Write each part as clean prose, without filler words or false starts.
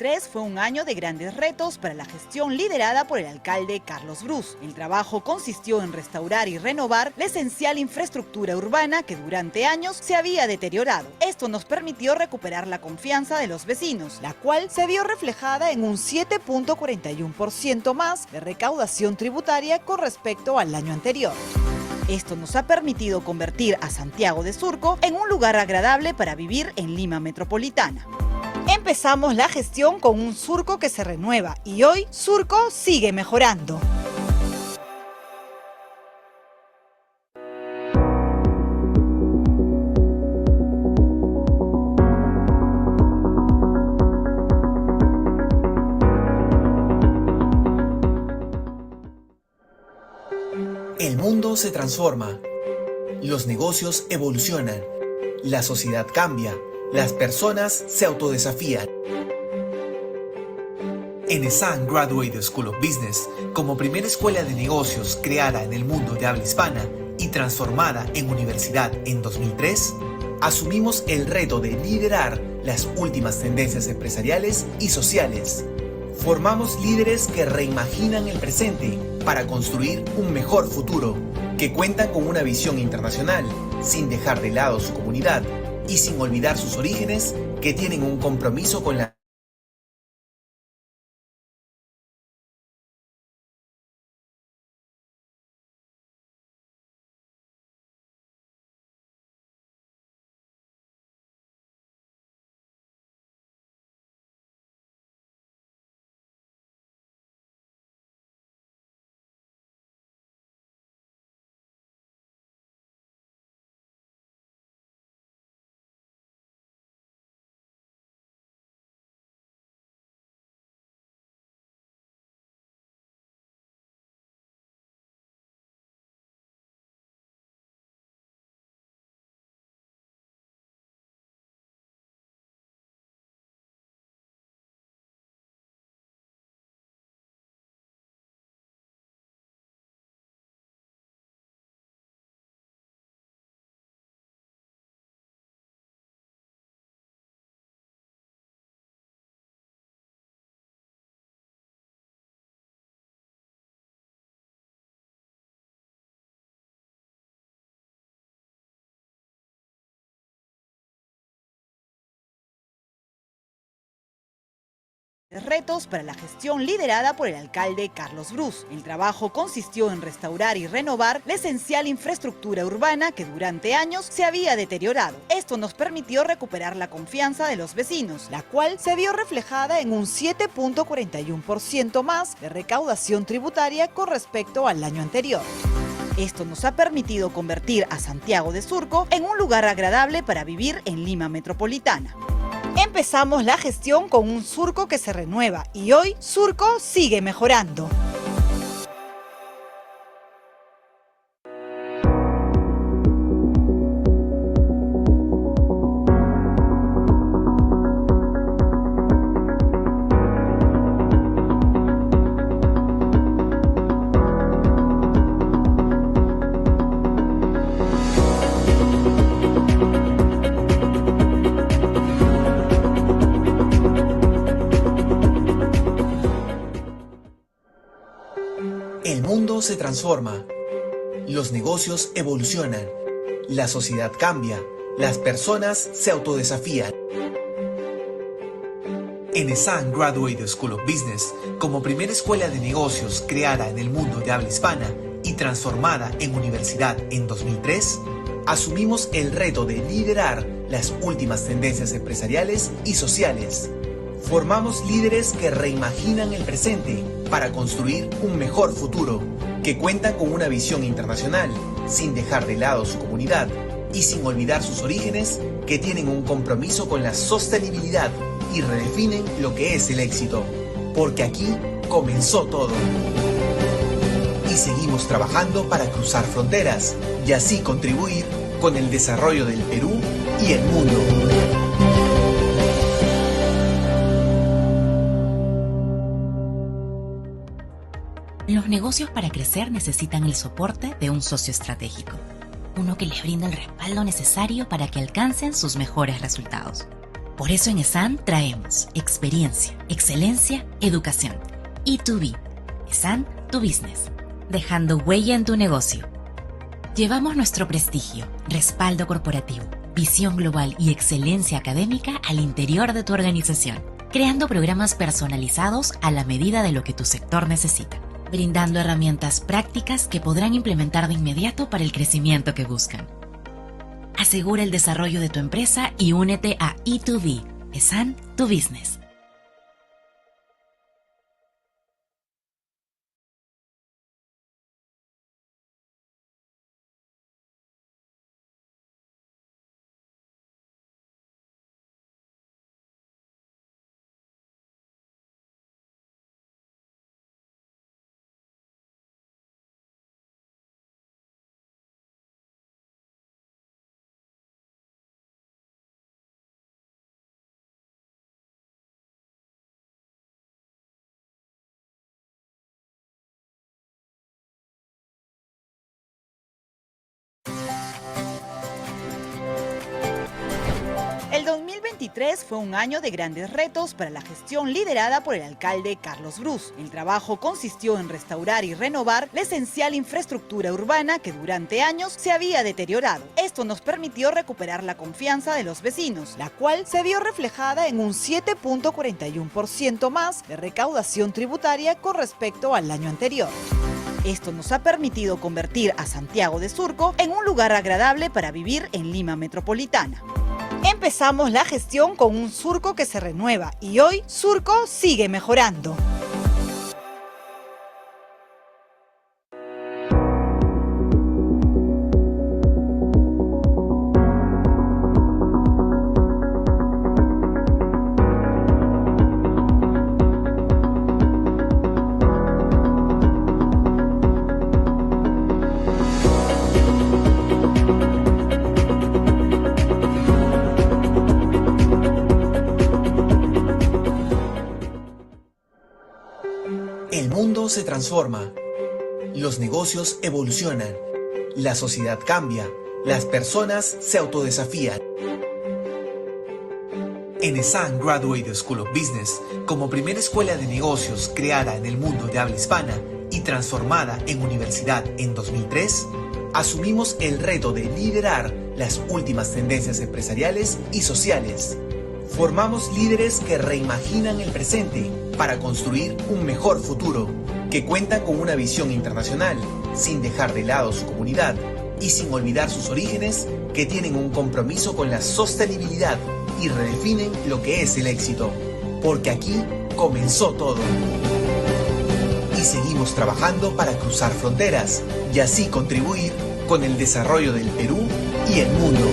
2023 fue un año de grandes retos para la gestión liderada por el alcalde Carlos Brus. El trabajo consistió en restaurar y renovar la esencial infraestructura urbana que durante años se había deteriorado. Esto nos permitió recuperar la confianza de los vecinos, la cual se vio reflejada en un 7.41% más de recaudación tributaria con respecto al año anterior. Esto nos ha permitido convertir a Santiago de Surco en un lugar agradable para vivir en Lima Metropolitana. Empezamos la gestión con un Surco que se renueva y hoy Surco sigue mejorando. El mundo se transforma, los negocios evolucionan, la sociedad cambia, las personas se autodesafían. En ESAN Graduate School of Business, como primera escuela de negocios creada en el mundo de habla hispana y transformada en universidad en 2003, asumimos el reto de liderar las últimas tendencias empresariales y sociales. Formamos líderes que reimaginan el presente para construir un mejor futuro, que cuentan con una visión internacional, sin dejar de lado su comunidad y sin olvidar sus orígenes, que tienen un compromiso con la Retos para la gestión liderada por el alcalde Carlos Brus. El trabajo consistió en restaurar y renovar la esencial infraestructura urbana que durante años se había deteriorado. Esto nos permitió recuperar la confianza de los vecinos, la cual se vio reflejada en un 7.41% más de recaudación tributaria con respecto al año anterior. Esto nos ha permitido convertir a Santiago de Surco en un lugar agradable para vivir en Lima Metropolitana. Empezamos la gestión con un Surco que se renueva y hoy Surco sigue mejorando. El mundo se transforma, los negocios evolucionan, la sociedad cambia, las personas se autodesafían. En ESAN Graduate School of Business, como primera escuela de negocios creada en el mundo de habla hispana y transformada en universidad en 2003, asumimos el reto de liderar las últimas tendencias empresariales y sociales. Formamos líderes que reimaginan el presente para construir un mejor futuro, que cuentan con una visión internacional, sin dejar de lado su comunidad y sin olvidar sus orígenes, que tienen un compromiso con la sostenibilidad y redefinen lo que es el éxito, porque aquí comenzó todo. Y seguimos trabajando para cruzar fronteras y así contribuir con el desarrollo del Perú y el mundo. Los negocios para crecer necesitan el soporte de un socio estratégico, uno que les brinda el respaldo necesario para que alcancen sus mejores resultados. Por eso en ESAN traemos experiencia, excelencia, educación. E2B, ESAN, tu business, dejando huella en tu negocio. Llevamos nuestro prestigio, respaldo corporativo, visión global y excelencia académica al interior de tu organización, creando programas personalizados a la medida de lo que tu sector necesita, brindando herramientas prácticas que podrán implementar de inmediato para el crecimiento que buscan. Asegura el desarrollo de tu empresa y únete a E2B, ESAN, tu business. El 2023 fue un año de grandes retos para la gestión liderada por el alcalde Carlos Brus. El trabajo consistió en restaurar y renovar la esencial infraestructura urbana que durante años se había deteriorado. Esto nos permitió recuperar la confianza de los vecinos, la cual se vio reflejada en un 7.41% más de recaudación tributaria con respecto al año anterior. Esto nos ha permitido convertir a Santiago de Surco en un lugar agradable para vivir en Lima Metropolitana. Empezamos la gestión con un Surco que se renueva y hoy Surco sigue mejorando. El mundo se transforma, los negocios evolucionan, la sociedad cambia, las personas se autodesafían. En ESAN Graduate School of Business, como primera escuela de negocios creada en el mundo de habla hispana y transformada en universidad en 2003, asumimos el reto de liderar las últimas tendencias empresariales y sociales. Formamos líderes que reimaginan el presente para construir un mejor futuro, que cuentan con una visión internacional, sin dejar de lado su comunidad y sin olvidar sus orígenes, que tienen un compromiso con la sostenibilidad y redefinen lo que es el éxito, porque aquí comenzó todo. Y seguimos trabajando para cruzar fronteras y así contribuir con el desarrollo del Perú y el mundo.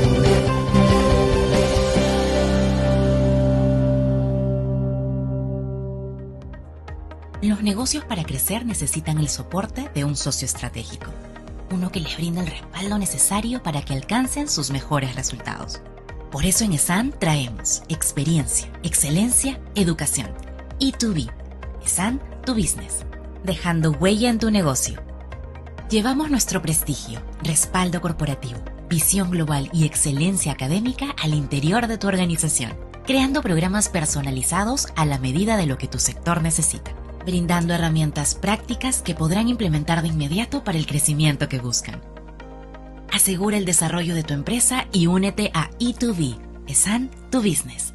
Los negocios para crecer necesitan el soporte de un socio estratégico, uno que les brinda el respaldo necesario para que alcancen sus mejores resultados. Por eso en ESAN traemos experiencia, excelencia, educación. E2B, ESAN, tu business, dejando huella en tu negocio. Llevamos nuestro prestigio, respaldo corporativo, visión global y excelencia académica al interior de tu organización, creando programas personalizados a la medida de lo que tu sector necesita, brindando herramientas prácticas que podrán implementar de inmediato para el crecimiento que buscan. Asegura el desarrollo de tu empresa y únete a E2B, ESAN, tu business.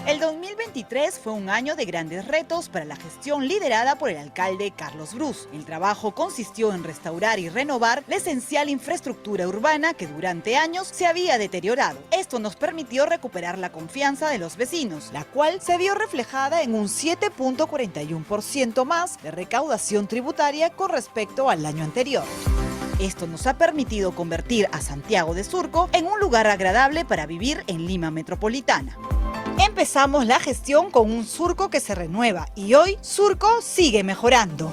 El 2023 fue un año de grandes retos para la gestión liderada por el alcalde Carlos Brus. El trabajo consistió en restaurar y renovar la esencial infraestructura urbana que durante años se había deteriorado. Esto nos permitió recuperar la confianza de los vecinos, la cual se vio reflejada en un 7.41% más de recaudación tributaria con respecto al año anterior. Esto nos ha permitido convertir a Santiago de Surco en un lugar agradable para vivir en Lima Metropolitana. Empezamos la gestión con un Surco que se renueva y hoy Surco sigue mejorando.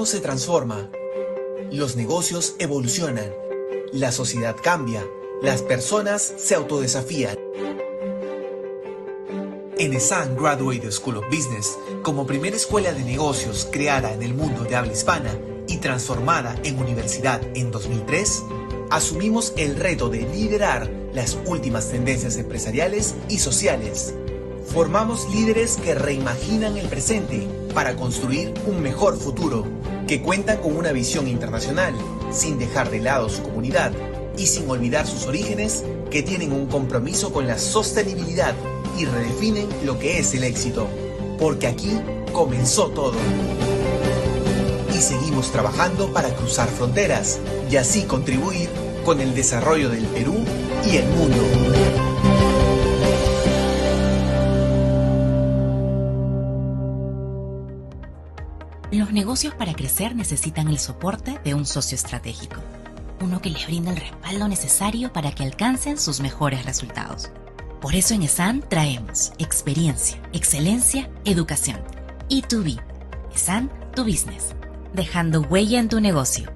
mundo se transforma, los negocios evolucionan, la sociedad cambia, las personas se autodesafían. En ESAN Graduate School of Business, como primera escuela de negocios creada en el mundo de habla hispana y transformada en universidad en 2003, asumimos el reto de liderar las últimas tendencias empresariales y sociales. Formamos líderes que reimaginan el presente para construir un mejor futuro, que cuentan con una visión internacional, sin dejar de lado su comunidad y sin olvidar sus orígenes, que tienen un compromiso con la sostenibilidad y redefinen lo que es el éxito, porque aquí comenzó todo. Y seguimos trabajando para cruzar fronteras y así contribuir con el desarrollo del Perú y el mundo. Los negocios para crecer necesitan el soporte de un socio estratégico, uno que les brinda el respaldo necesario para que alcancen sus mejores resultados. Por eso en ESAN traemos experiencia, excelencia, educación. E2B, ESAN Tu Business, dejando huella en tu negocio.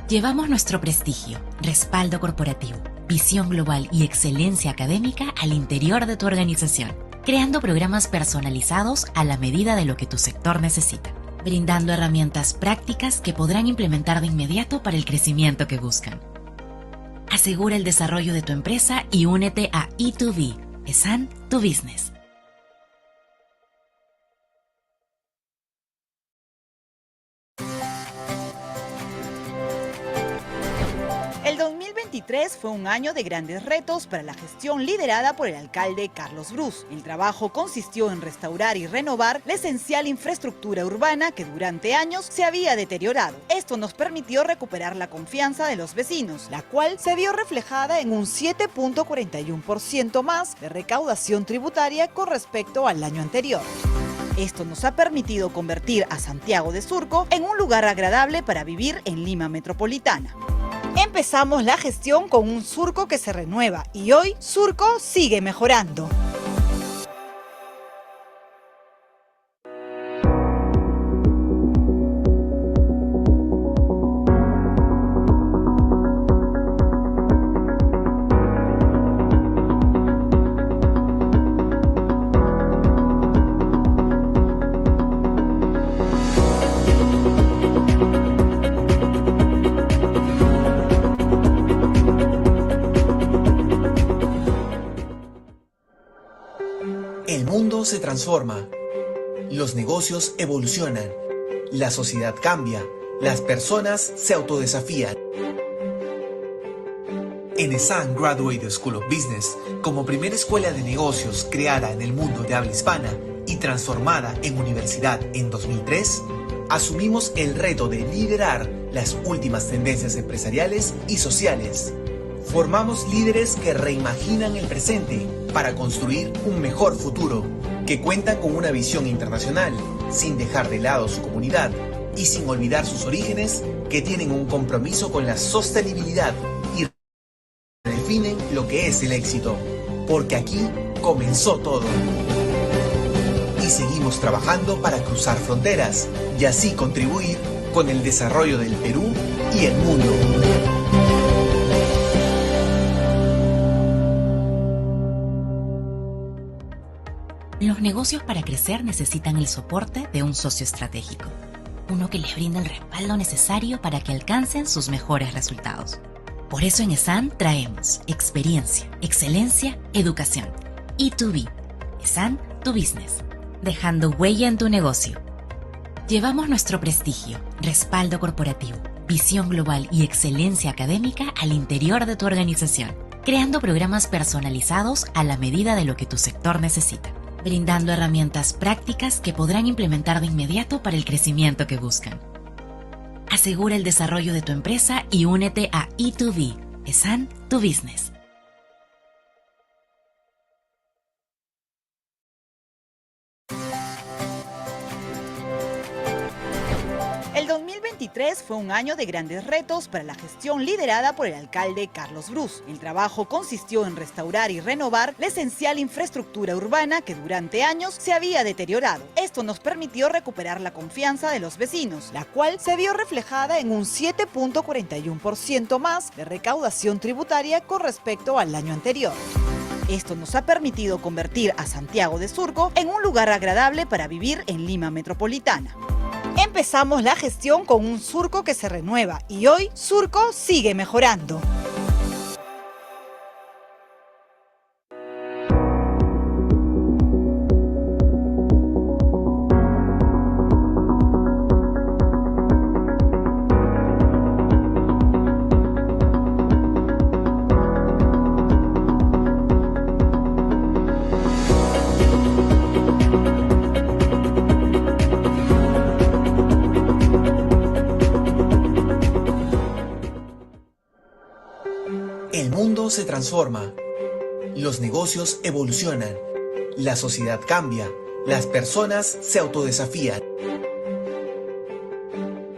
Llevamos nuestro prestigio, respaldo corporativo, visión global y excelencia académica al interior de tu organización, creando programas personalizados a la medida de lo que tu sector necesita, brindando herramientas prácticas que podrán implementar de inmediato para el crecimiento que buscan. Asegura el desarrollo de tu empresa y únete a E2B, ESAN Tu Business. El 2023 fue un año de grandes retos para la gestión liderada por el alcalde Carlos Brus. El trabajo consistió en restaurar y renovar la esencial infraestructura urbana que durante años se había deteriorado. Esto nos permitió recuperar la confianza de los vecinos, la cual se vio reflejada en un 7.41% más de recaudación tributaria con respecto al año anterior. Esto nos ha permitido convertir a Santiago de Surco en un lugar agradable para vivir en Lima metropolitana. Empezamos la gestión con un Surco que se renueva y hoy Surco sigue mejorando. El mundo se transforma, los negocios evolucionan, la sociedad cambia, las personas se autodesafían. En ESAN Graduate School of Business, como primera escuela de negocios creada en el mundo de habla hispana y transformada en universidad en 2003, asumimos el reto de liderar las últimas tendencias empresariales y sociales. Formamos líderes que reimaginan el presente para construir un mejor futuro, que cuentan con una visión internacional, sin dejar de lado su comunidad y sin olvidar sus orígenes, que tienen un compromiso con la sostenibilidad y redefinen lo que es el éxito, porque aquí comenzó todo. Y seguimos trabajando para cruzar fronteras y así contribuir con el desarrollo del Perú y el mundo. Los negocios para crecer necesitan el soporte de un socio estratégico, uno que les brinda el respaldo necesario para que alcancen sus mejores resultados. Por eso en ESAN traemos experiencia, excelencia, educación. E2B, ESAN Tu Business, dejando huella en tu negocio. Llevamos nuestro prestigio, respaldo corporativo, visión global y excelencia académica al interior de tu organización, creando programas personalizados a la medida de lo que tu sector necesita, brindando herramientas prácticas que podrán implementar de inmediato para el crecimiento que buscan. Asegura el desarrollo de tu empresa y únete a E2B, ESAN Tu Business. El 2023 2023 fue un año de grandes retos para la gestión liderada por el alcalde Carlos Brus. El trabajo consistió en restaurar y renovar la esencial infraestructura urbana que durante años se había deteriorado. Esto nos permitió recuperar la confianza de los vecinos, la cual se vio reflejada en un 7.41% más de recaudación tributaria con respecto al año anterior. Esto nos ha permitido convertir a Santiago de Surco en un lugar agradable para vivir en Lima Metropolitana. Empezamos la gestión con un Surco que se renueva y hoy Surco sigue mejorando. El mundo se transforma, los negocios evolucionan, la sociedad cambia, las personas se autodesafían.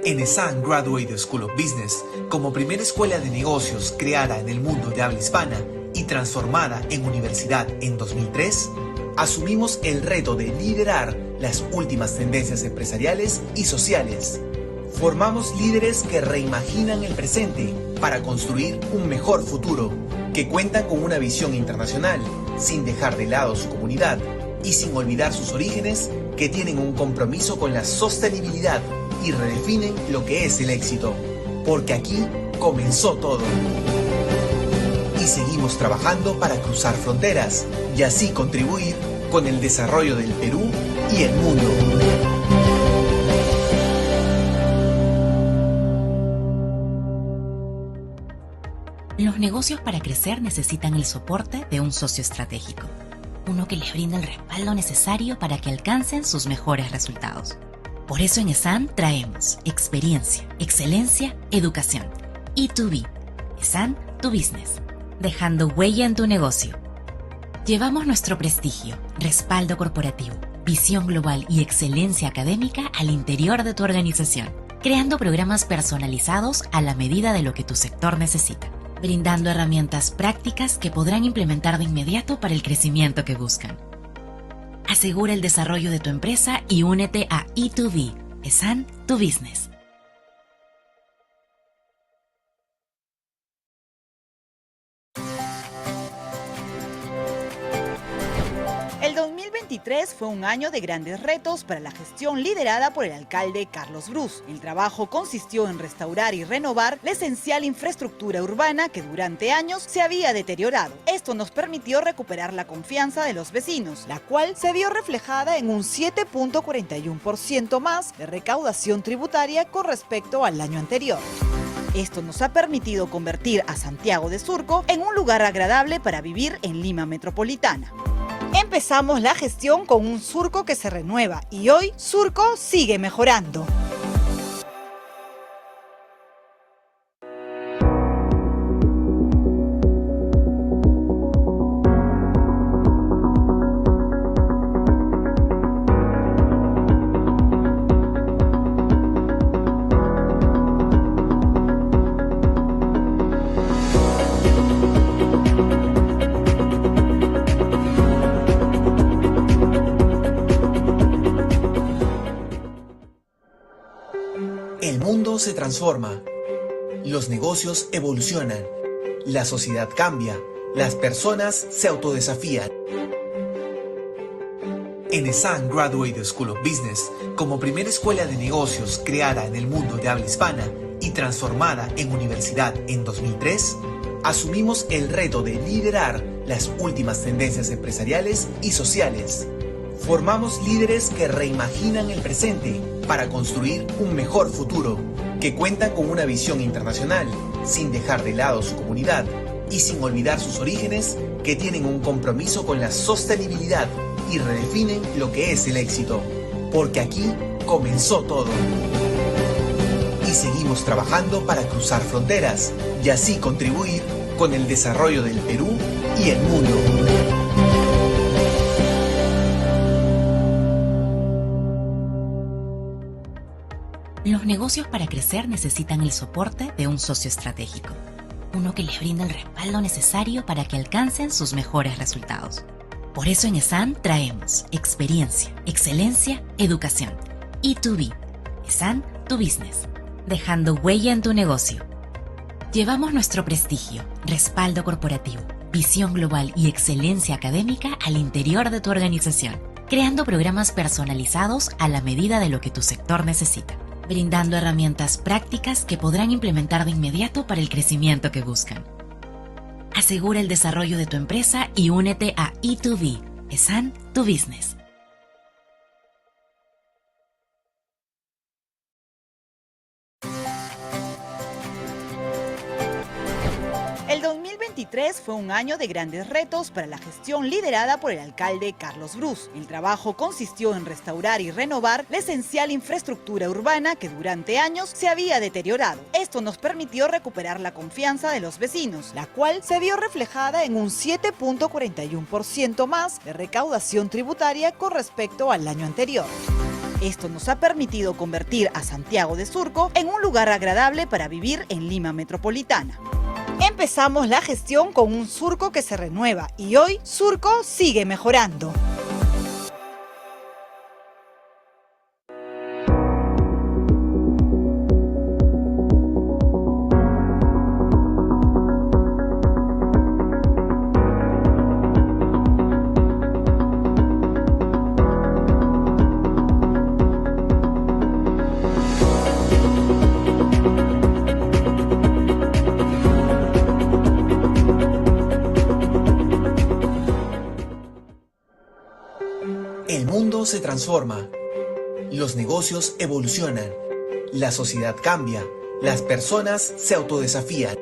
En ESAN Graduate School of Business, como primera escuela de negocios creada en el mundo de habla hispana y transformada en universidad en 2003, asumimos el reto de liderar las últimas tendencias empresariales y sociales. Formamos líderes que reimaginan el presente para construir un mejor futuro, que cuentan con una visión internacional, sin dejar de lado su comunidad y sin olvidar sus orígenes, que tienen un compromiso con la sostenibilidad y redefinen lo que es el éxito, porque aquí comenzó todo. Y seguimos trabajando para cruzar fronteras y así contribuir con el desarrollo del Perú y el mundo. Los negocios para crecer necesitan el soporte de un socio estratégico, uno que les brinda el respaldo necesario para que alcancen sus mejores resultados. Por eso en ESAN traemos experiencia, excelencia, educación. E2B, ESAN, tu business, dejando huella en tu negocio. Llevamos nuestro prestigio, respaldo corporativo, visión global y excelencia académica al interior de tu organización, creando programas personalizados a la medida de lo que tu sector necesita, brindando herramientas prácticas que podrán implementar de inmediato para el crecimiento que buscan. Asegura el desarrollo de tu empresa y únete a E2B, ESAN, tu business. El 2023 fue un año de grandes retos para la gestión liderada por el alcalde Carlos Brus. El trabajo consistió en restaurar y renovar la esencial infraestructura urbana que durante años se había deteriorado. Esto nos permitió recuperar la confianza de los vecinos, la cual se vio reflejada en un 7.41% más de recaudación tributaria con respecto al año anterior. Esto nos ha permitido convertir a Santiago de Surco en un lugar agradable para vivir en Lima Metropolitana. Empezamos la gestión con un Surco que se renueva y hoy Surco sigue mejorando. El mundo se transforma, los negocios evolucionan, la sociedad cambia, las personas se autodesafían. En ESAN Graduate School of Business, como primera escuela de negocios creada en el mundo de habla hispana y transformada en universidad en 2003, asumimos el reto de liderar las últimas tendencias empresariales y sociales. Formamos líderes que reimaginan el presente para construir un mejor futuro, que cuentan con una visión internacional, sin dejar de lado su comunidad y sin olvidar sus orígenes, que tienen un compromiso con la sostenibilidad y redefinen lo que es el éxito, porque aquí comenzó todo. Y seguimos trabajando para cruzar fronteras y así contribuir con el desarrollo del Perú y el mundo. Los negocios para crecer necesitan el soporte de un socio estratégico, uno que les brinda el respaldo necesario para que alcancen sus mejores resultados. Por eso en ESAN traemos experiencia, excelencia, educación. E2B, ESAN tu business, dejando huella en tu negocio. Llevamos nuestro prestigio, respaldo corporativo, visión global y excelencia académica al interior de tu organización, creando programas personalizados a la medida de lo que tu sector necesita, brindando herramientas prácticas que podrán implementar de inmediato para el crecimiento que buscan. Asegura el desarrollo de tu empresa y únete a E2B, ESAN tu business. El 2023 fue un año de grandes retos para la gestión liderada por el alcalde Carlos Brus. El trabajo consistió en restaurar y renovar la esencial infraestructura urbana que durante años se había deteriorado. Esto nos permitió recuperar la confianza de los vecinos, la cual se vio reflejada en un 7.41% más de recaudación tributaria con respecto al año anterior. Esto nos ha permitido convertir a Santiago de Surco en un lugar agradable para vivir en Lima Metropolitana. Empezamos la gestión con un Surco que se renueva y hoy Surco sigue mejorando. El mundo se transforma, los negocios evolucionan, la sociedad cambia, las personas se autodesafían.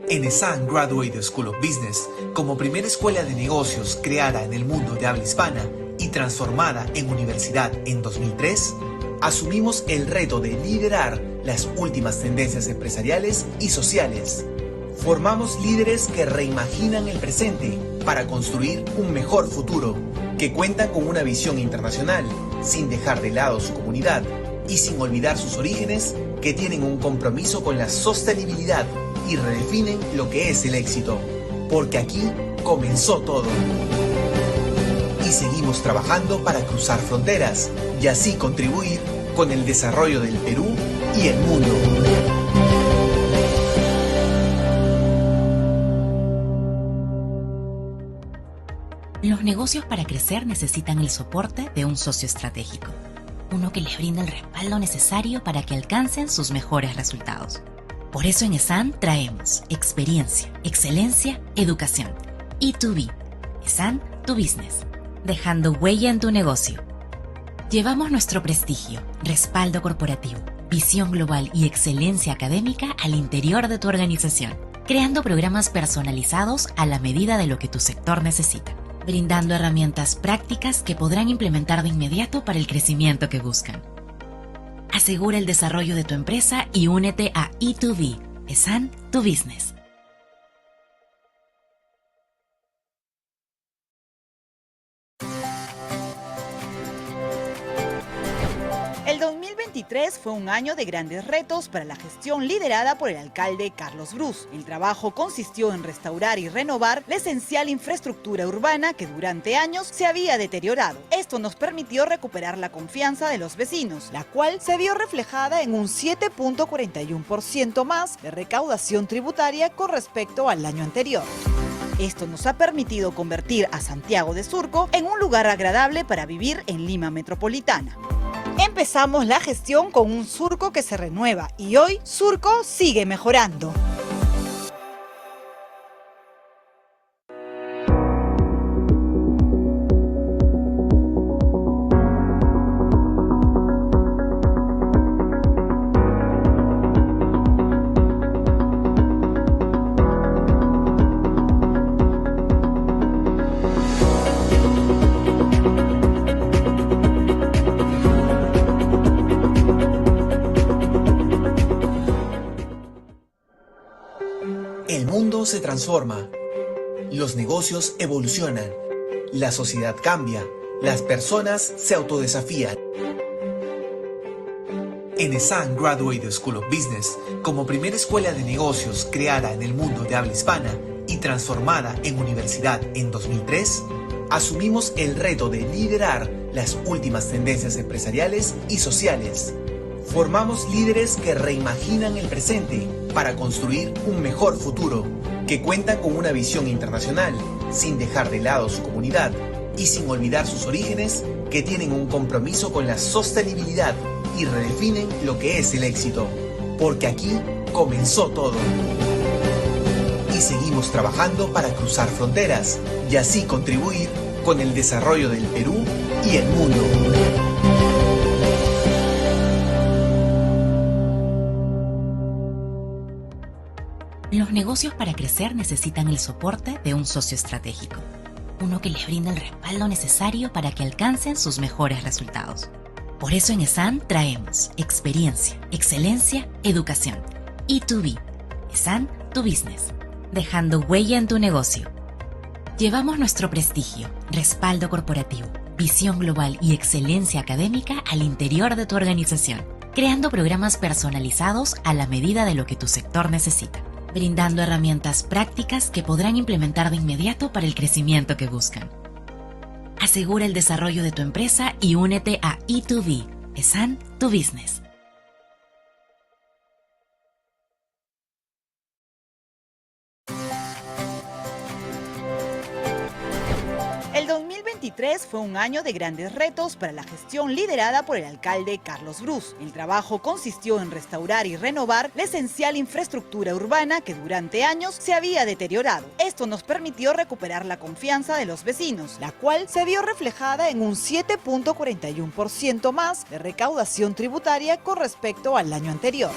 En ESAN Graduate School of Business, como primera escuela de negocios creada en el mundo de habla hispana y transformada en universidad en 2003, asumimos el reto de liderar las últimas tendencias empresariales y sociales. Formamos líderes que reimaginan el presente para construir un mejor futuro, que cuentan con una visión internacional, sin dejar de lado su comunidad y sin olvidar sus orígenes, que tienen un compromiso con la sostenibilidad y redefinen lo que es el éxito, porque aquí comenzó todo. Y seguimos trabajando para cruzar fronteras y así contribuir con el desarrollo del Perú y el mundo. Los negocios para crecer necesitan el soporte de un socio estratégico, uno que les brinda el respaldo necesario para que alcancen sus mejores resultados. Por eso en ESAN traemos experiencia, excelencia, educación. E2B, ESAN tu business, dejando huella en tu negocio. Llevamos nuestro prestigio, respaldo corporativo, visión global y excelencia académica al interior de tu organización, creando programas personalizados a la medida de lo que tu sector necesita, brindando herramientas prácticas que podrán implementar de inmediato para el crecimiento que buscan. Asegura el desarrollo de tu empresa y únete a E2B, ESAN tu business. El 2023 fue un año de grandes retos para la gestión liderada por el alcalde Carlos Brus. El trabajo consistió en restaurar y renovar la esencial infraestructura urbana que durante años se había deteriorado. Esto nos permitió recuperar la confianza de los vecinos, la cual se vio reflejada en un 7.41% más de recaudación tributaria con respecto al año anterior. Esto nos ha permitido convertir a Santiago de Surco en un lugar agradable para vivir en Lima Metropolitana. Empezamos la gestión con un Surco que se renueva y hoy Surco sigue mejorando. El mundo se transforma, los negocios evolucionan, la sociedad cambia, las personas se autodesafían. En ESAN Graduate School of Business, como primera escuela de negocios creada en el mundo de habla hispana y transformada en universidad en 2003, asumimos el reto de liderar las últimas tendencias empresariales y sociales. Formamos líderes que reimaginan el presente para construir un mejor futuro, que cuentan con una visión internacional, sin dejar de lado su comunidad y sin olvidar sus orígenes, que tienen un compromiso con la sostenibilidad y redefinen lo que es el éxito, porque aquí comenzó todo. Y seguimos trabajando para cruzar fronteras y así contribuir con el desarrollo del Perú y el mundo. Los negocios para crecer necesitan el soporte de un socio estratégico, uno que les brinda el respaldo necesario para que alcancen sus mejores resultados. Por eso en ESAN traemos experiencia, excelencia, educación. E2B, ESAN, tu business, dejando huella en tu negocio. Llevamos nuestro prestigio, respaldo corporativo, visión global y excelencia académica al interior de tu organización, creando programas personalizados a la medida de lo que tu sector necesita, brindando herramientas prácticas que podrán implementar de inmediato para el crecimiento que buscan. Asegura el desarrollo de tu empresa y únete a E2B, ESAN, tu business. El 2023 fue un año de grandes retos para la gestión liderada por el alcalde Carlos Brus. El trabajo consistió en restaurar y renovar la esencial infraestructura urbana que durante años se había deteriorado. Esto nos permitió recuperar la confianza de los vecinos, la cual se vio reflejada en un 7.41% más de recaudación tributaria con respecto al año anterior.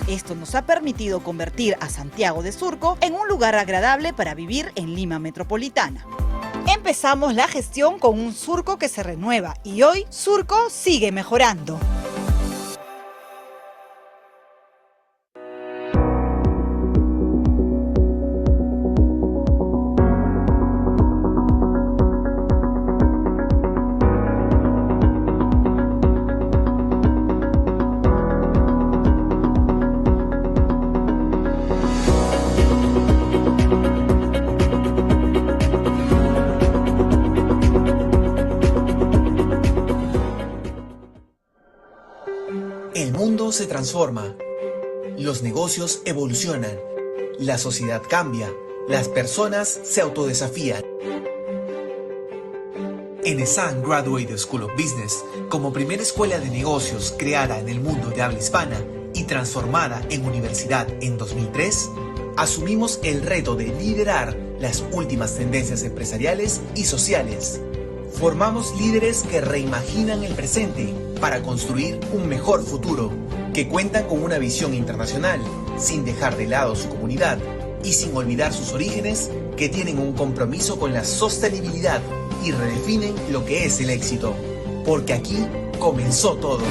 Esto nos ha permitido convertir a Santiago de Surco en un lugar agradable para vivir en Lima Metropolitana. Empezamos la gestión con un Surco que se renueva y hoy Surco sigue mejorando. El mundo se transforma, los negocios evolucionan, la sociedad cambia, las personas se autodesafían. En ESAN Graduate School of Business, como primera escuela de negocios creada en el mundo de habla hispana y transformada en universidad en 2003, asumimos el reto de liderar las últimas tendencias empresariales y sociales. Formamos líderes que reimaginan el presente para construir un mejor futuro, que cuentan con una visión internacional, sin dejar de lado su comunidad y sin olvidar sus orígenes, que tienen un compromiso con la sostenibilidad y redefinen lo que es el éxito, porque aquí comenzó todo.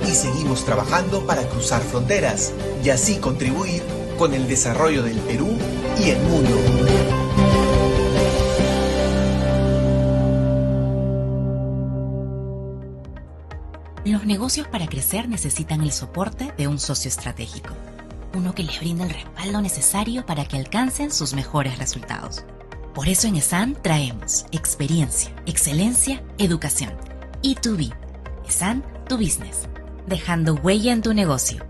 Y seguimos trabajando para cruzar fronteras y así contribuir con el desarrollo del Perú y el mundo. Los negocios para crecer necesitan el soporte de un socio estratégico, uno que les brinda el respaldo necesario para que alcancen sus mejores resultados. Por eso en ESAN traemos experiencia, excelencia, educación. E2B, ESAN, tu business, dejando huella en tu negocio.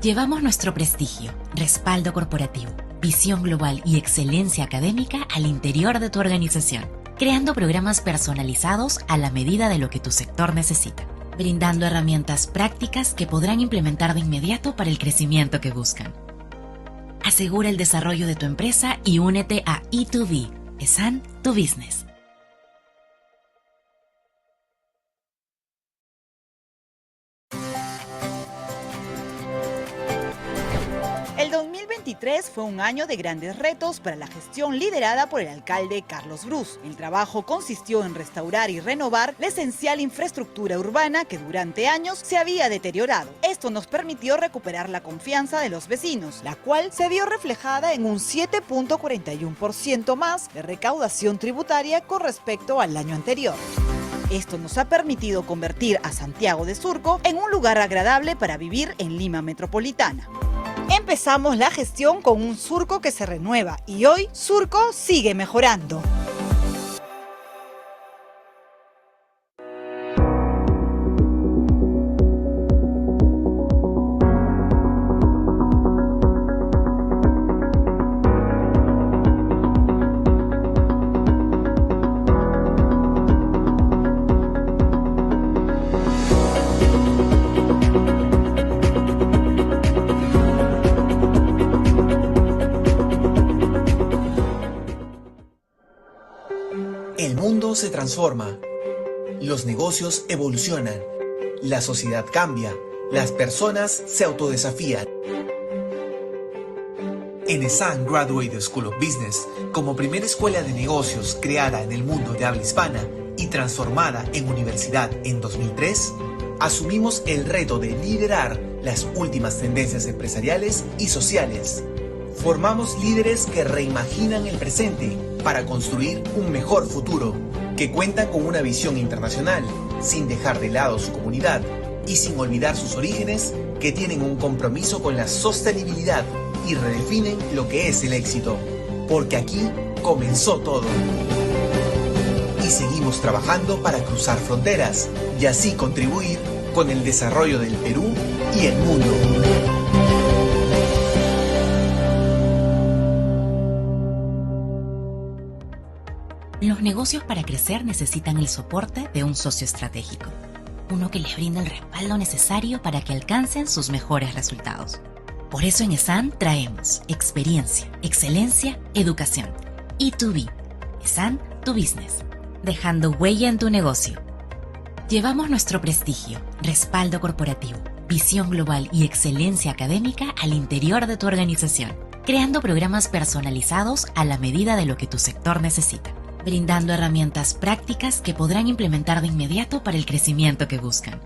Llevamos nuestro prestigio, respaldo corporativo, visión global y excelencia académica al interior de tu organización, creando programas personalizados a la medida de lo que tu sector necesita, brindando herramientas prácticas que podrán implementar de inmediato para el crecimiento que buscan. Asegura el desarrollo de tu empresa y únete a E2B, ESAN, tu business. El 2023 fue un año de grandes retos para la gestión liderada por el alcalde Carlos Brus. El trabajo consistió en restaurar y renovar la esencial infraestructura urbana que durante años se había deteriorado. Esto nos permitió recuperar la confianza de los vecinos, la cual se vio reflejada en un 7.41% más de recaudación tributaria con respecto al año anterior. Esto nos ha permitido convertir a Santiago de Surco en un lugar agradable para vivir en Lima metropolitana. Empezamos la gestión con un Surco que se renueva y hoy Surco sigue mejorando. El mundo se transforma, los negocios evolucionan, la sociedad cambia, las personas se autodesafían. En ESAN Graduate School of Business, como primera escuela de negocios creada en el mundo de habla hispana y transformada en universidad en 2003, asumimos el reto de liderar las últimas tendencias empresariales y sociales. Formamos líderes que reimaginan el presente para construir un mejor futuro, que cuentan con una visión internacional, sin dejar de lado su comunidad y sin olvidar sus orígenes, que tienen un compromiso con la sostenibilidad y redefinen lo que es el éxito, porque aquí comenzó todo. Y seguimos trabajando para cruzar fronteras y así contribuir con el desarrollo del Perú y el mundo. Los negocios para crecer necesitan el soporte de un socio estratégico, uno que les brinda el respaldo necesario para que alcancen sus mejores resultados. Por eso en ESAN traemos experiencia, excelencia, educación. E2B, ESAN Tu Business, dejando huella en tu negocio. Llevamos nuestro prestigio, respaldo corporativo, visión global y excelencia académica al interior de tu organización, creando programas personalizados a la medida de lo que tu sector necesita, brindando herramientas prácticas que podrán implementar de inmediato para el crecimiento que buscan.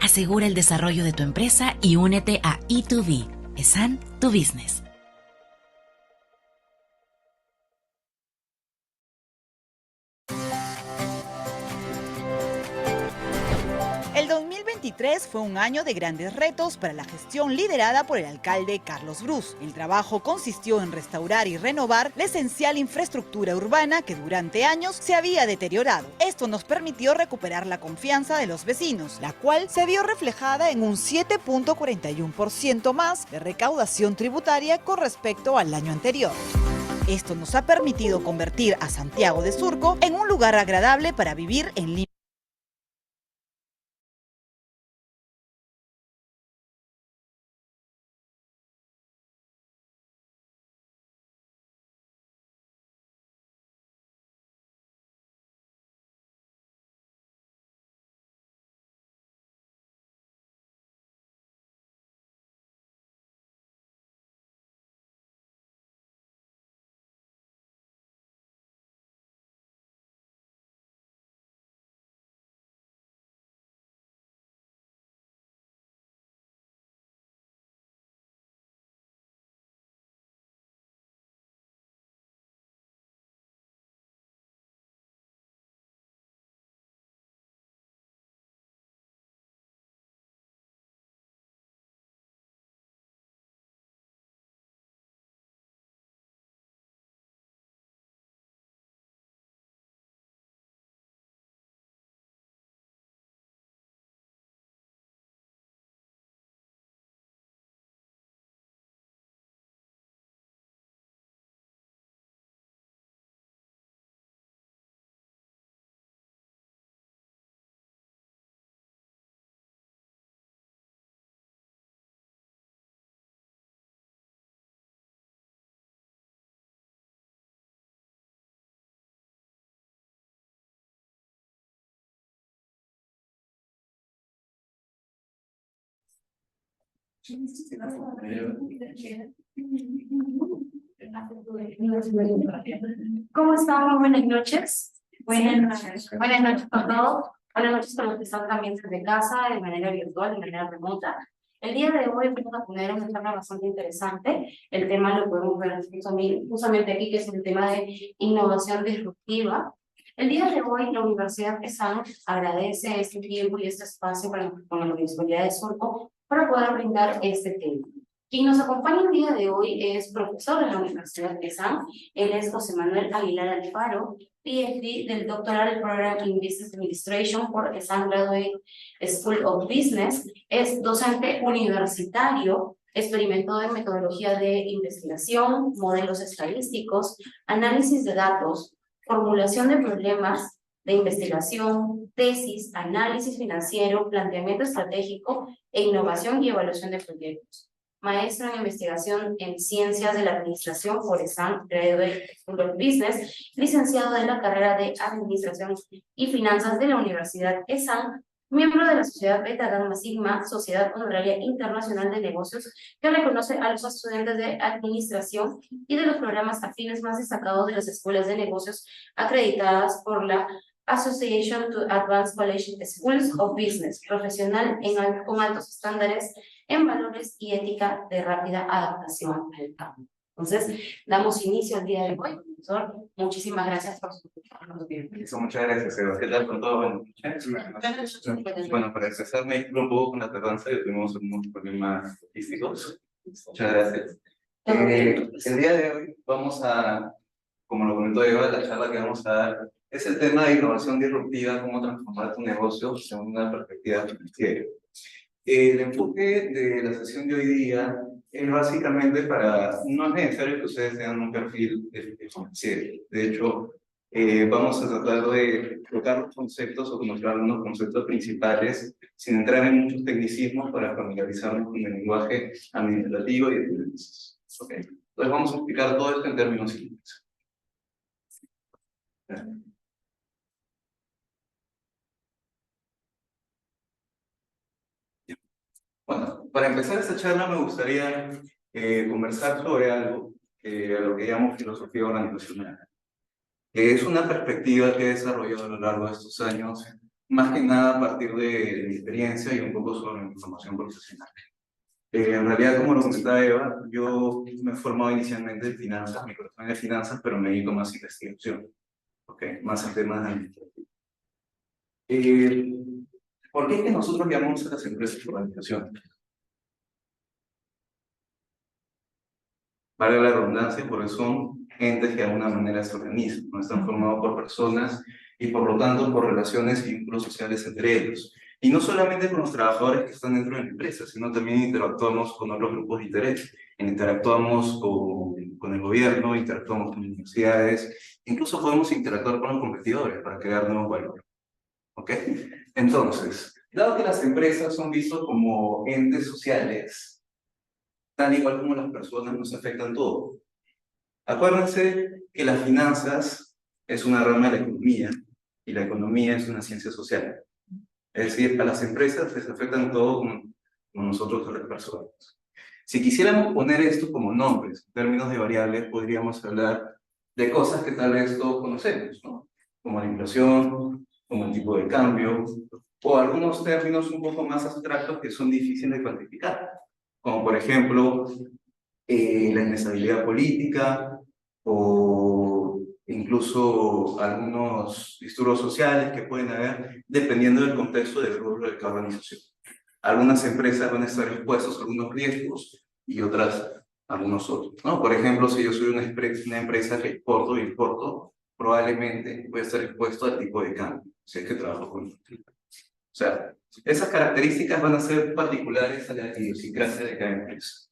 Asegura el desarrollo de tu empresa y únete a E2B, ESAN Tu Business. El 2023 fue un año de grandes retos para la gestión liderada por el alcalde Carlos Brus. El trabajo consistió en restaurar y renovar la esencial infraestructura urbana que durante años se había deteriorado. Esto nos permitió recuperar la confianza de los vecinos, la cual se vio reflejada en un 7.41% más de recaudación tributaria con respecto al año anterior. Esto nos ha permitido convertir a Santiago de Surco en un lugar agradable para vivir en Lima. ¿Cómo están? Muy buenas noches. Buenas noches a todos. Buenas noches a los que están también desde casa, de manera virtual, de manera remota. El día de hoy vamos a tener una charla bastante interesante. El tema lo podemos ver justamente aquí, que es el tema de innovación disruptiva. El día de hoy, la Universidad ESAN agradece este tiempo y este espacio con la Municipalidad de Surco para poder brindar este tema. Quien nos acompaña el día de hoy es profesor de la Universidad ESAN. Él es José Manuel Aguilar Alfaro, PhD del Doctoral Program in Business Administration por ESAN Graduate School of Business. Es docente universitario, experimentó en metodología de investigación, modelos estadísticos, análisis de datos, formulación de problemas de investigación, tesis, análisis financiero, planteamiento estratégico e innovación y evaluación de proyectos. Maestro en investigación en ciencias de la administración por ESAN Graduate School of Business, licenciado de la carrera de administración y finanzas de la Universidad ESAN, miembro de la Sociedad Beta Gamma Sigma, Sociedad Honoraria Internacional de Negocios, que reconoce a los estudiantes de administración y de los programas afines más destacados de las escuelas de negocios acreditadas por la Association to Advanced College Schools of Business, profesional con altos estándares en valores y ética de rápida adaptación al cambio. Entonces, damos inicio al día de hoy, profesor. Muchísimas gracias por su tiempo. Muchas gracias, Eva. ¿Qué tal con todo? Bueno, para empezar, me disculpo un poco con la tardanza, que tuvimos algunos problemas logísticos. Muchas gracias. El día de hoy vamos a, como lo comentó Eva, la charla que vamos a dar es el tema de innovación disruptiva, cómo transformar tu negocio según una perspectiva financiera. El enfoque de la sesión de hoy día es básicamente no es necesario que ustedes tengan un perfil financiero. De hecho, vamos a tratar de tocar los conceptos o mostrar unos conceptos principales sin entrar en muchos tecnicismos para familiarizarnos con el lenguaje administrativo y de finanzas. ¿Okay? Entonces vamos a explicar todo esto en términos simples. Bueno, para empezar esta charla me gustaría conversar sobre algo a lo que llamo filosofía organizacional, que es una perspectiva que he desarrollado a lo largo de estos años, más que nada a partir de mi experiencia y un poco sobre mi formación profesional. En realidad, como lo comentaba Eva, yo me he formado inicialmente en finanzas, mi corazón es finanzas, pero me dedico más a investigación, más en temas administrativos. ¿Por qué es que nosotros llamamos a las empresas organización? Vale la redundancia, porque son entes que de alguna manera se organizan, no están formados por personas y por lo tanto por relaciones y vínculos sociales entre ellos. Y no solamente con los trabajadores que están dentro de la empresa, sino también interactuamos con otros grupos de interés. Interactuamos con el gobierno, interactuamos con universidades, incluso podemos interactuar con los competidores para crear nuevos valores. ¿Ok? Entonces, dado que las empresas son vistas como entes sociales, tal igual como las personas nos afectan todo. Acuérdense que las finanzas es una rama de la economía y la economía es una ciencia social. Es decir, a las empresas les afectan todo como nosotros a las personas. Si quisiéramos poner esto como nombres, en términos de variables, podríamos hablar de cosas que tal vez todos conocemos, ¿no? Como la inflación, como el tipo de cambio, o algunos términos un poco más abstractos que son difíciles de cuantificar, como por ejemplo la inestabilidad política o incluso algunos disturbios sociales que pueden haber dependiendo del contexto del rubro de cada organización. Algunas empresas van a estar expuestas a algunos riesgos y otras a algunos otros, ¿no? Por ejemplo, si yo soy una empresa que exporto y importo, probablemente voy a estar expuesto al tipo de cambio, si es que trabajo con el. O sea, esas características van a ser particulares a la idiosincrasia de cada empresa.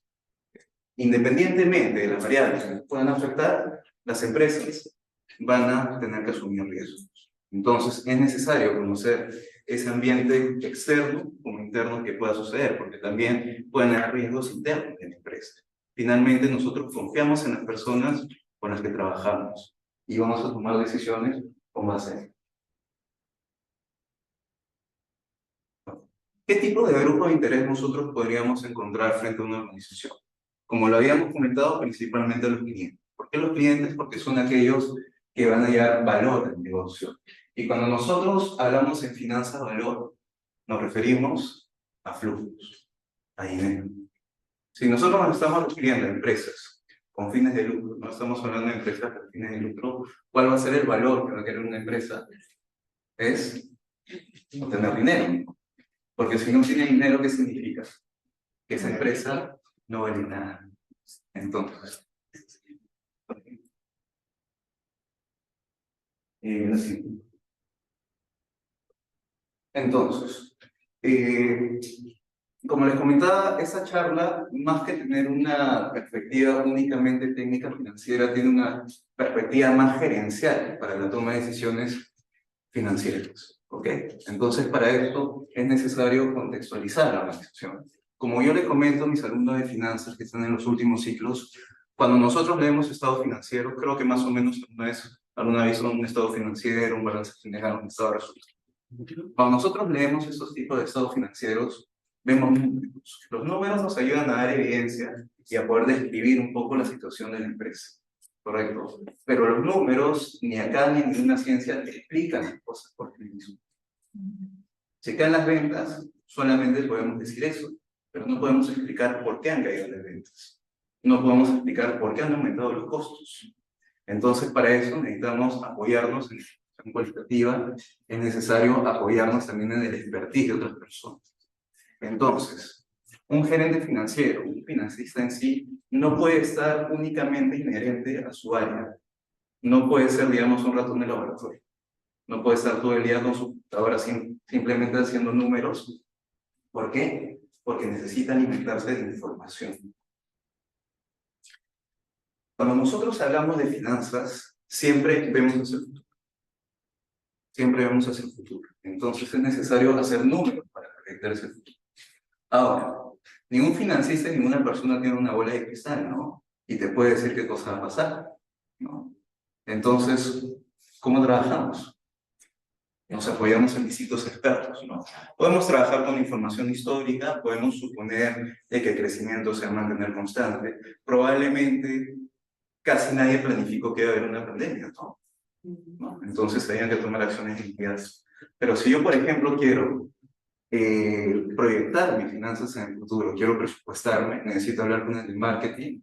Independientemente de las variables que puedan afectar, las empresas van a tener que asumir riesgos. Entonces, es necesario conocer ese ambiente externo como interno que pueda suceder, porque también pueden haber riesgos internos en la empresa. Finalmente, nosotros confiamos en las personas con las que trabajamos y vamos a tomar decisiones con base en ello. ¿Qué tipo de grupo de interés nosotros podríamos encontrar frente a una organización? Como lo habíamos comentado, principalmente los clientes. ¿Por qué los clientes? Porque son aquellos que van a llevar valor al negocio. Y cuando nosotros hablamos en finanzas valor, nos referimos a flujos, a dinero. Si nosotros nos estamos refiriendo a empresas con fines de lucro, no estamos hablando de empresas con fines de lucro, ¿cuál va a ser el valor que va a querer una empresa? Es obtener dinero. Porque si no tiene dinero, ¿qué significa? Que esa empresa no vale nada. Entonces, así. Entonces, como les comentaba, esa charla, más que tener una perspectiva únicamente técnica financiera, tiene una perspectiva más gerencial para la toma de decisiones financieras. ¿Ok? Entonces, para esto es necesario contextualizar la organización. Como yo le comento a mis alumnos de finanzas que están en los últimos ciclos, cuando nosotros leemos estado financiero, creo que más o menos alguna vez un estado financiero, un balance general, un estado de resultados. Cuando nosotros leemos estos tipos de estados financieros, vemos números. Los números nos ayudan a dar evidencia y a poder describir un poco la situación de la empresa. Correcto. Pero los números, ni acá ni en ninguna ciencia, te explican las cosas por sí mismos. Si caen las ventas, solamente podemos decir eso, pero no podemos explicar por qué han caído las ventas. No podemos explicar por qué han aumentado los costos. Entonces, para eso necesitamos apoyarnos en la información cualitativa, es necesario apoyarnos también en el expertise de otras personas. Entonces, un gerente financiero, un financista en sí, no puede estar únicamente inherente a su área. No puede ser, digamos, un ratón de laboratorio. No puede estar todo el día con su computadora simplemente haciendo números. ¿Por qué? Porque necesita alimentarse de información. Cuando nosotros hablamos de finanzas, siempre vemos hacia el futuro. Siempre vemos hacia el futuro. Entonces es necesario hacer números para proyectar ese futuro. Ahora, ningún financista, ninguna persona tiene una bola de cristal, ¿no? Y te puede decir qué cosa va a pasar, ¿no? Entonces, ¿cómo trabajamos? Nos apoyamos en distintos expertos, ¿no? Podemos trabajar con información histórica, podemos suponer de que el crecimiento se va a mantener constante. Probablemente casi nadie planificó que iba a haber una pandemia, ¿no? Entonces, habían que tomar acciones inmediatas. Pero si yo, por ejemplo, quiero proyectar mis finanzas en el futuro, quiero presupuestarme, necesito hablar con el de marketing,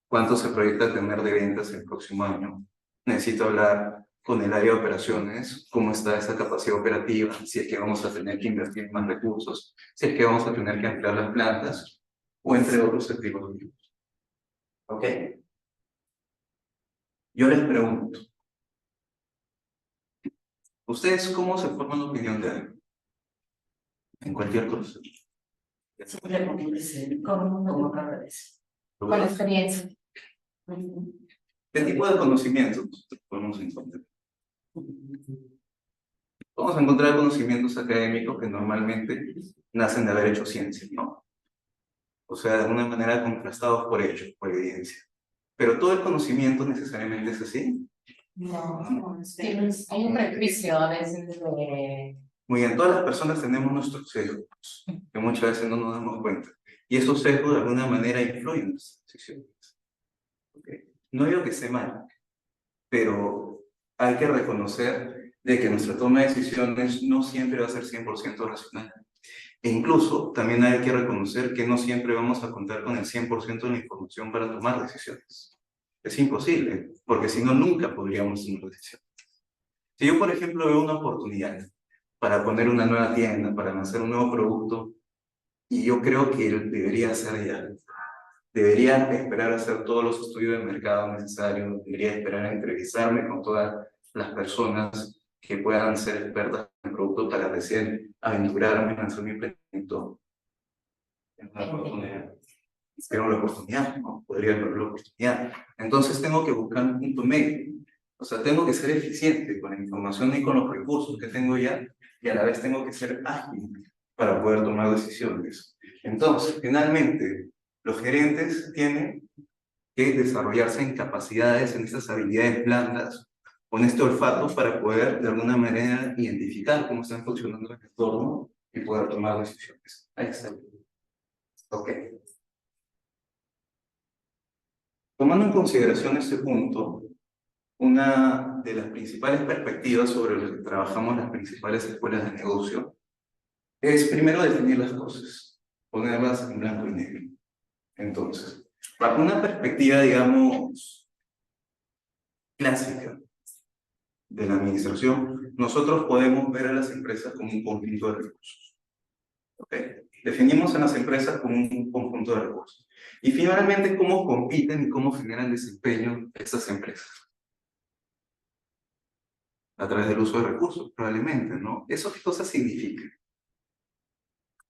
cuánto se proyecta tener de ventas el próximo año, necesito hablar con el área de operaciones, cómo está esa capacidad operativa, si es que vamos a tener que invertir más recursos, si es que vamos a tener que ampliar las plantas, o entre otros activos. ¿Ok? Yo les pregunto, ¿ustedes cómo se forman una opinión de algo? En cualquier cosa. Siempre como cada vez. Con la experiencia. ¿Qué tipo de conocimientos nosotros podemos encontrar? Vamos a encontrar conocimientos académicos que normalmente nacen de haber hecho ciencia, ¿no? O sea, de alguna manera contrastados por hechos, por evidencia. Pero todo el conocimiento necesariamente es así. No, hay un prejuicio a veces de... Muy bien, todas las personas tenemos nuestros sesgos, que muchas veces no nos damos cuenta. Y esos sesgos de alguna manera influyen en nuestras decisiones. ¿Okay? No digo que esté mal, pero hay que reconocer de que nuestra toma de decisiones no siempre va a ser 100% racional. E incluso también hay que reconocer que no siempre vamos a contar con el 100% de la información para tomar decisiones. Es imposible, porque si no, nunca podríamos tomar decisiones. Si yo, por ejemplo, veo una oportunidad para poner una nueva tienda, para lanzar un nuevo producto, y yo creo que debería hacer ya. Debería esperar a hacer todos los estudios de mercado necesarios, debería esperar a entrevistarme con todas las personas que puedan ser expertas en el producto para recién aventurarme en lanzar mi emprendimiento. Es una oportunidad. Tengo la oportunidad, ¿no? Podría tener la oportunidad. Entonces tengo que buscar un punto medio. O sea, tengo que ser eficiente con la información y con los recursos que tengo ya, y a la vez tengo que ser ágil para poder tomar decisiones. Entonces, finalmente, los gerentes tienen que desarrollarse en capacidades, en estas habilidades blandas, con este olfato para poder, de alguna manera, identificar cómo están funcionando el entorno y poder tomar decisiones. Ahí está. Ok. Tomando en consideración este punto, una de las principales perspectivas sobre las que trabajamos las principales escuelas de negocio es primero definir las cosas, ponerlas en blanco y negro. Entonces, Bajo una perspectiva, digamos, clásica de la administración, nosotros podemos ver a las empresas como un conjunto de recursos. ¿Ok? Definimos a las empresas como un conjunto de recursos. Y finalmente, ¿cómo compiten y cómo generan desempeño estas empresas? A través del uso de recursos, probablemente, ¿no? ¿Eso qué cosa significa?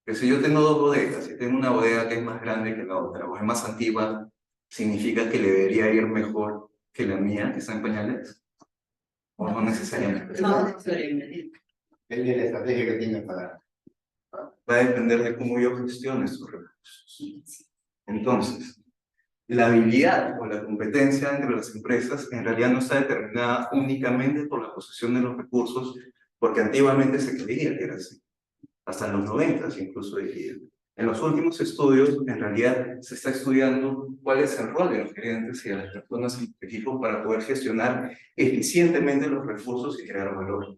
Que si yo tengo dos bodegas, si tengo una bodega que es más grande que la otra, o es más antigua, ¿significa que le debería ir mejor que la mía, que está en pañales? ¿O no necesariamente? No necesariamente. Es la estrategia que tiene para... Va a depender de cómo yo gestione estos recursos. Entonces, la habilidad o la competencia entre las empresas en realidad no está determinada únicamente por la posesión de los recursos, porque antiguamente se creía que era así. Hasta los 90 incluso diría. En los últimos estudios, en realidad, se está estudiando cuál es el rol de los gerentes y de las personas en el equipo para poder gestionar eficientemente los recursos y crear valor.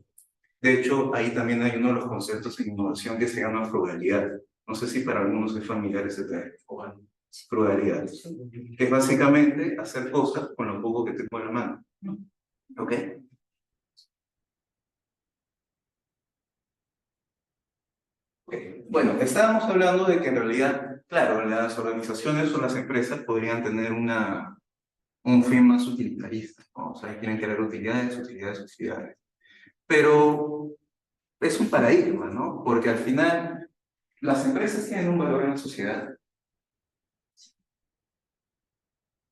De hecho, ahí también hay uno de los conceptos en innovación que se llama frugalidad. No sé si para algunos es familiar ese término. Frugalidad. Que es básicamente hacer cosas con lo poco que tengo en la mano. ¿Ok? Bueno, estábamos hablando de que en realidad, claro, las organizaciones o las empresas podrían tener un fin más utilitarista, ¿no? O sea, quieren crear utilidades, utilidades, utilidades. Pero es un paradigma, ¿no? Porque al final, las empresas tienen un valor en la sociedad.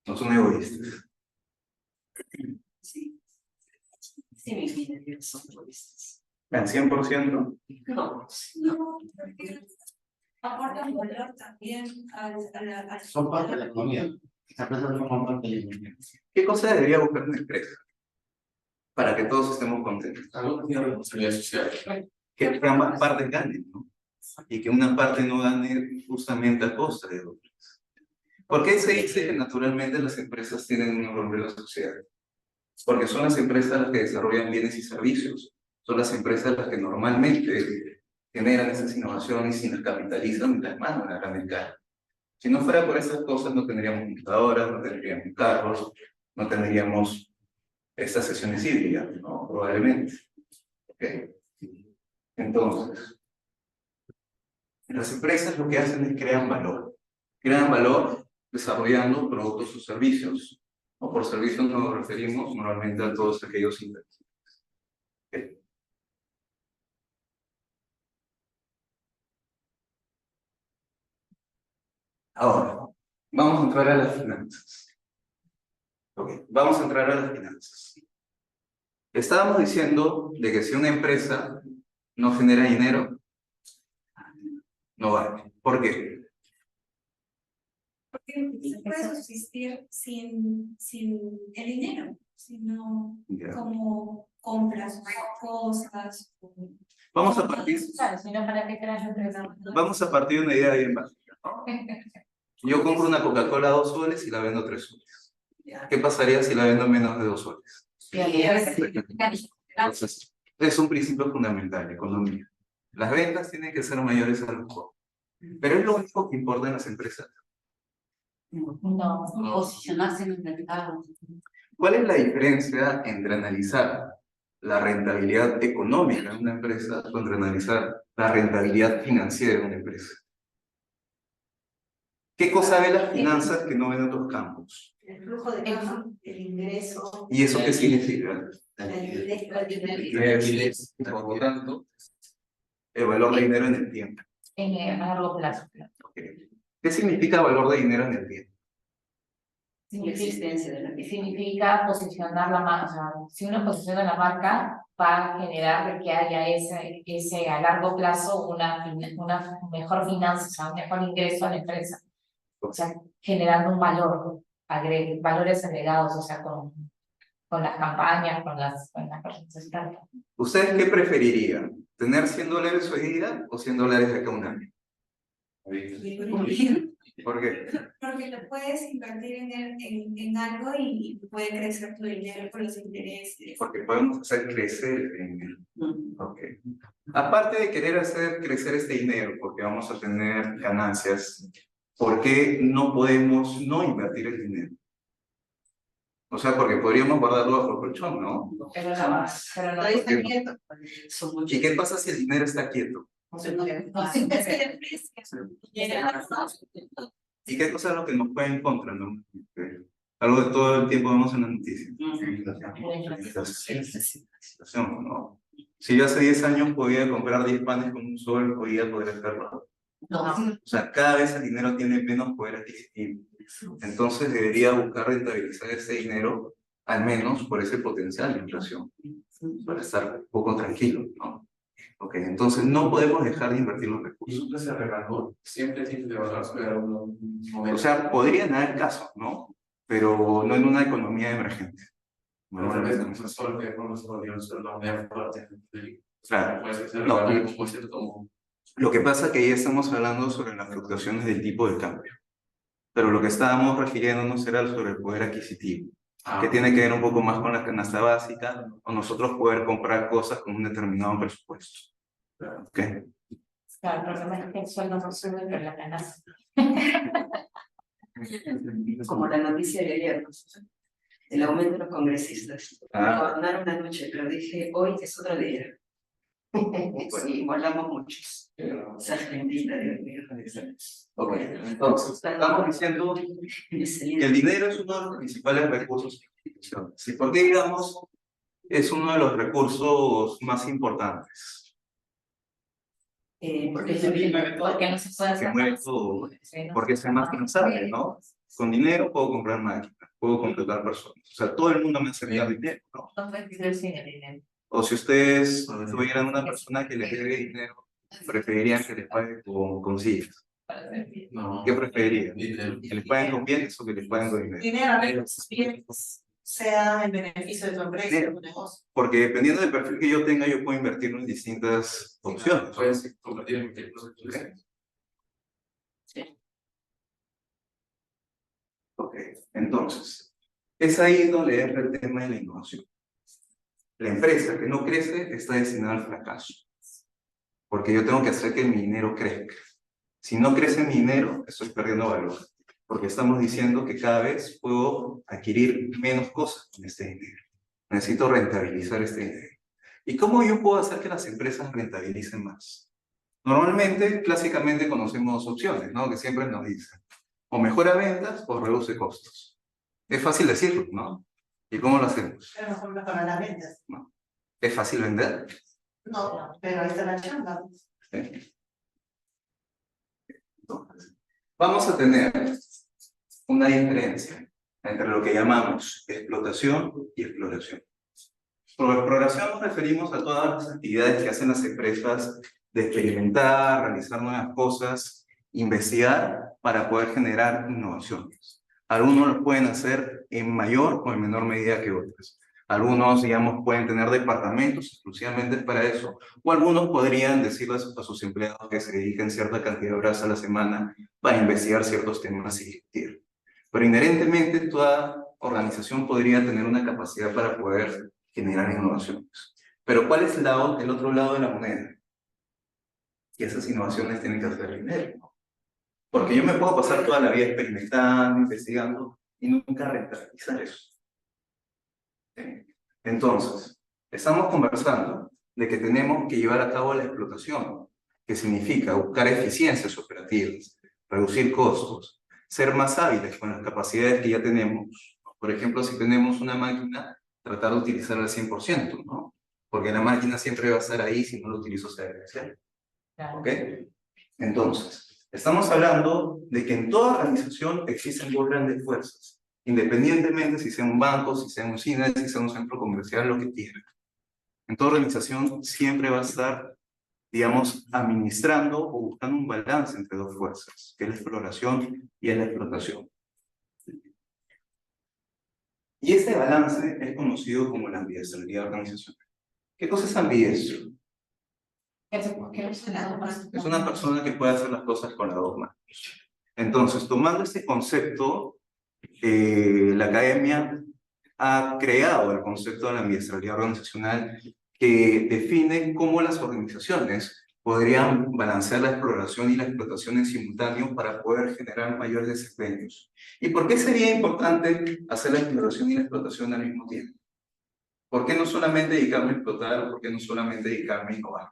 No son egoístas. Sí. Sí, mis líderes son egoístas. ¿Al 100%? No. No, porque aportan valor también al Son parte de la economía. Las empresas forman parte de la economía. ¿Qué cosa debería buscar una empresa? Para que todos estemos contentos. Algo que tiene responsabilidad social. Que ambas partes ganen, ¿no? Y que una parte no gane justamente a costa de otras. ¿Por qué se dice que naturalmente las empresas tienen un rol en la sociedad? Porque son las empresas las que desarrollan bienes y servicios. Son las empresas las que normalmente generan esas innovaciones y las capitalizan y las mandan a gran escala. Si no fuera por esas cosas, no tendríamos computadoras, no tendríamos carros, no tendríamos estas sesiones híbridas, ¿no? Probablemente. ¿Ok? Entonces, las empresas lo que hacen es crean valor. Crean valor desarrollando productos o servicios. O por servicios nos referimos normalmente a todos aquellos intangibles. ¿Ok? Ahora, vamos a entrar a las finanzas. Ok, vamos a entrar a las finanzas. Estábamos diciendo de que si una empresa no genera dinero, no vale. ¿Por qué? porque se puede subsistir sin el dinero, sino como compras cosas. Vamos a partir, Claro, si no, ¿para qué creas la empresa? vamos a partir de una idea bien básica, ¿no? Yo compro una Coca-Cola a 2 soles y la vendo a 3 soles. ¿Qué pasaría si la vendo a menos de 2 soles? Entonces, es un principio fundamental de economía. Las ventas tienen que ser mayores a los costos. Pero es lo único que importa en las empresas. No, Posicionarse en el mercado. ¿Cuál es la diferencia entre analizar la rentabilidad económica de una empresa contra analizar la rentabilidad financiera de una empresa? ¿Qué cosa ve las finanzas que no ven otros campos? El flujo de caja, el ingreso, ¿Y eso qué significa? la Y por lo tanto, el valor de dinero en el tiempo. a largo plazo. Ok. ¿Qué significa valor de dinero en el tiempo? La existencia de la Significa posicionar la marca, o sea, si uno posiciona la marca, va a generar que haya ese a largo plazo una mejor finanza, o sea, un mejor ingreso a la empresa. O sea, generando un valor, valores agregados, o sea, con las campañas, con las cosas. ¿Ustedes qué preferirían? ¿Tener $100 hoy día o $100 de acá a un año? ¿Por qué? porque lo puedes invertir en algo y puede crecer tu dinero por los intereses. Porque podemos hacer crecer el dinero. Ok. Aparte de querer hacer crecer este dinero, porque vamos a tener ganancias ¿por qué no podemos no invertir el dinero? O sea, porque podríamos guardarlo bajo el colchón, ¿no? Pero no, pero no está quieto. ¿Y qué pasa si el dinero está quieto? ¿Y qué cosa es lo que nos puede en contra, no? Algo que todo el tiempo vemos en las noticias. Situación, ¿no? Si yo hace 10 años podía comprar 10 panes con un sol, hoy día podría hacerlo. O sea, cada vez el dinero tiene menos poder adquisitivo. Entonces debería buscar rentabilizar ese dinero, al menos por ese potencial de inflación, para estar un poco tranquilo, ¿no? Ok, entonces no podemos dejar de invertir los recursos. Nunca se regaló, siempre tiene que bajarse a un momento. O sea, podrían haber casos, ¿no? Pero no en una economía emergente. Bueno, tal vez no es solo que no nos podríamos hacer la moneda fuerte. Claro. Puede ser No, regalado, puede ser como... Lo que pasa es que ya estamos hablando sobre las fluctuaciones del tipo de cambio. Pero lo que estábamos refiriéndonos era sobre el poder adquisitivo, que tiene que ver un poco más con la canasta básica, o nosotros poder comprar cosas con un determinado presupuesto. ¿Ok? Claro, el problema es que el sueldo no sube, pero la canasta. Como la noticia de ayer, ¿no? El aumento de los congresistas. Gobernaron una noche, pero dije, hoy es otro día. Sí, volamos muchos. Esa Argentina, Dios mío. Ok, entonces, estamos diciendo que el dinero es uno de los principales recursos de la institución. ¿Y por qué, digamos, es uno de los recursos más importantes? Porque no se puede Que hacer mueve más. todo, porque es más transable, ¿no? Con dinero puedo comprar máquinas, puedo contratar personas. O sea, todo el mundo me hace enviar dinero, ¿no? No puedes vivir sin el dinero. O si ustedes tuvieran una persona que les debe dinero, preferirían que les pague con sillas. No. ¿Qué preferirían? Dinero. ¿Que les paguen con bienes o que les paguen con dinero? Dinero, bienes, sea en beneficio de tu empresa, de tu negocio. Porque dependiendo del perfil que yo tenga, yo puedo invertirlo en distintas opciones. Puedes convertir en cualquier cosa que tú desees. Ok, entonces, es ahí donde entra el tema de la innovación. La empresa que no crece está destinada al fracaso, porque yo tengo que hacer que mi dinero crezca. Si no crece mi dinero, estoy perdiendo valor, porque estamos diciendo que cada vez puedo adquirir menos cosas con este dinero. Necesito rentabilizar este dinero. ¿Y cómo yo puedo hacer que las empresas rentabilicen más? Normalmente, clásicamente conocemos opciones, ¿no? Que siempre nos dicen, o mejora ventas o reduce costos. Es fácil decirlo, ¿no? ¿Y cómo lo hacemos? Pero mejor mejorar las ventas. No. ¿Es fácil vender? No, pero ahí está la chamba. Sí. Entonces, vamos a tener una diferencia entre lo que llamamos explotación y exploración. Por exploración nos referimos a todas las actividades que hacen las empresas de experimentar, realizar nuevas cosas, investigar para poder generar innovaciones. Algunos lo pueden hacer en mayor o en menor medida que otros. Algunos, digamos, pueden tener departamentos exclusivamente para eso, o algunos podrían decirles a sus empleados que se dediquen cierta cantidad de horas a la semana para investigar ciertos temas y discutir. Pero inherentemente toda organización podría tener una capacidad para poder generar innovaciones. Pero ¿cuál es el otro lado de la moneda? Y esas innovaciones tienen que hacer dinero, ¿no? Porque yo me puedo pasar toda la vida experimentando, investigando, y nunca rentabilizar eso. Entonces, estamos conversando de que tenemos que llevar a cabo la explotación, que significa buscar eficiencias operativas, reducir costos, ser más hábiles con las capacidades que ya tenemos. Por ejemplo, si tenemos una máquina, tratar de utilizarla al 100%, ¿no? Porque la máquina siempre va a estar ahí si no la utilizo secuencial. ¿Ok? Entonces, estamos hablando de que en toda organización existen dos grandes fuerzas, independientemente si sea un banco, si sea un cine, si sea un centro comercial, lo que quiera. En toda organización siempre va a estar, digamos, administrando o buscando un balance entre dos fuerzas, que es la exploración y la explotación. Y este balance es conocido como la ambidiestralidad organizacional. ¿Qué cosa es ambidiestro? Es una persona que puede hacer las cosas con las dos manos. Entonces, tomando este concepto, la academia ha creado el concepto de la ambidiestralidad organizacional que define cómo las organizaciones podrían balancear la exploración y la explotación en simultáneo para poder generar mayores desempeños. ¿Y por qué sería importante hacer la exploración y la explotación al mismo tiempo? ¿Por qué no solamente dedicarme a explotar o por qué no solamente dedicarme a innovar?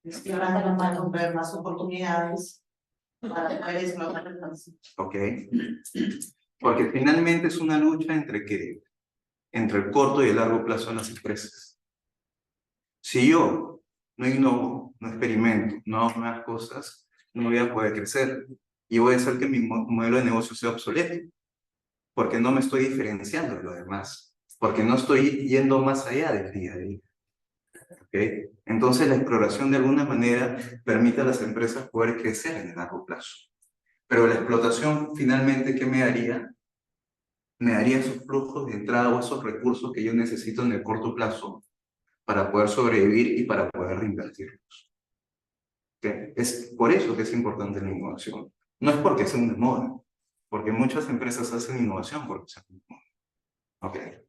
Es que ahora van a ver más oportunidades para poder explotar el país. Ok. Porque finalmente es una lucha entre ¿qué? Entre el corto y el largo plazo de las empresas. Si yo no innovo, no experimento, no hago nuevas cosas, no voy a poder crecer y voy a hacer que mi modelo de negocio sea obsoleto, porque no me estoy diferenciando de lo demás, porque no estoy yendo más allá del día a día. ¿Okay? Entonces la exploración de alguna manera permite a las empresas poder crecer en el largo plazo. Pero la explotación finalmente, ¿qué me haría? Me daría esos flujos de entrada o esos recursos que yo necesito en el corto plazo para poder sobrevivir y para poder reinvertirlos. ¿Okay? Es por eso que es importante la innovación. No es porque sea una moda, porque muchas empresas hacen innovación porque sea una moda. Okay.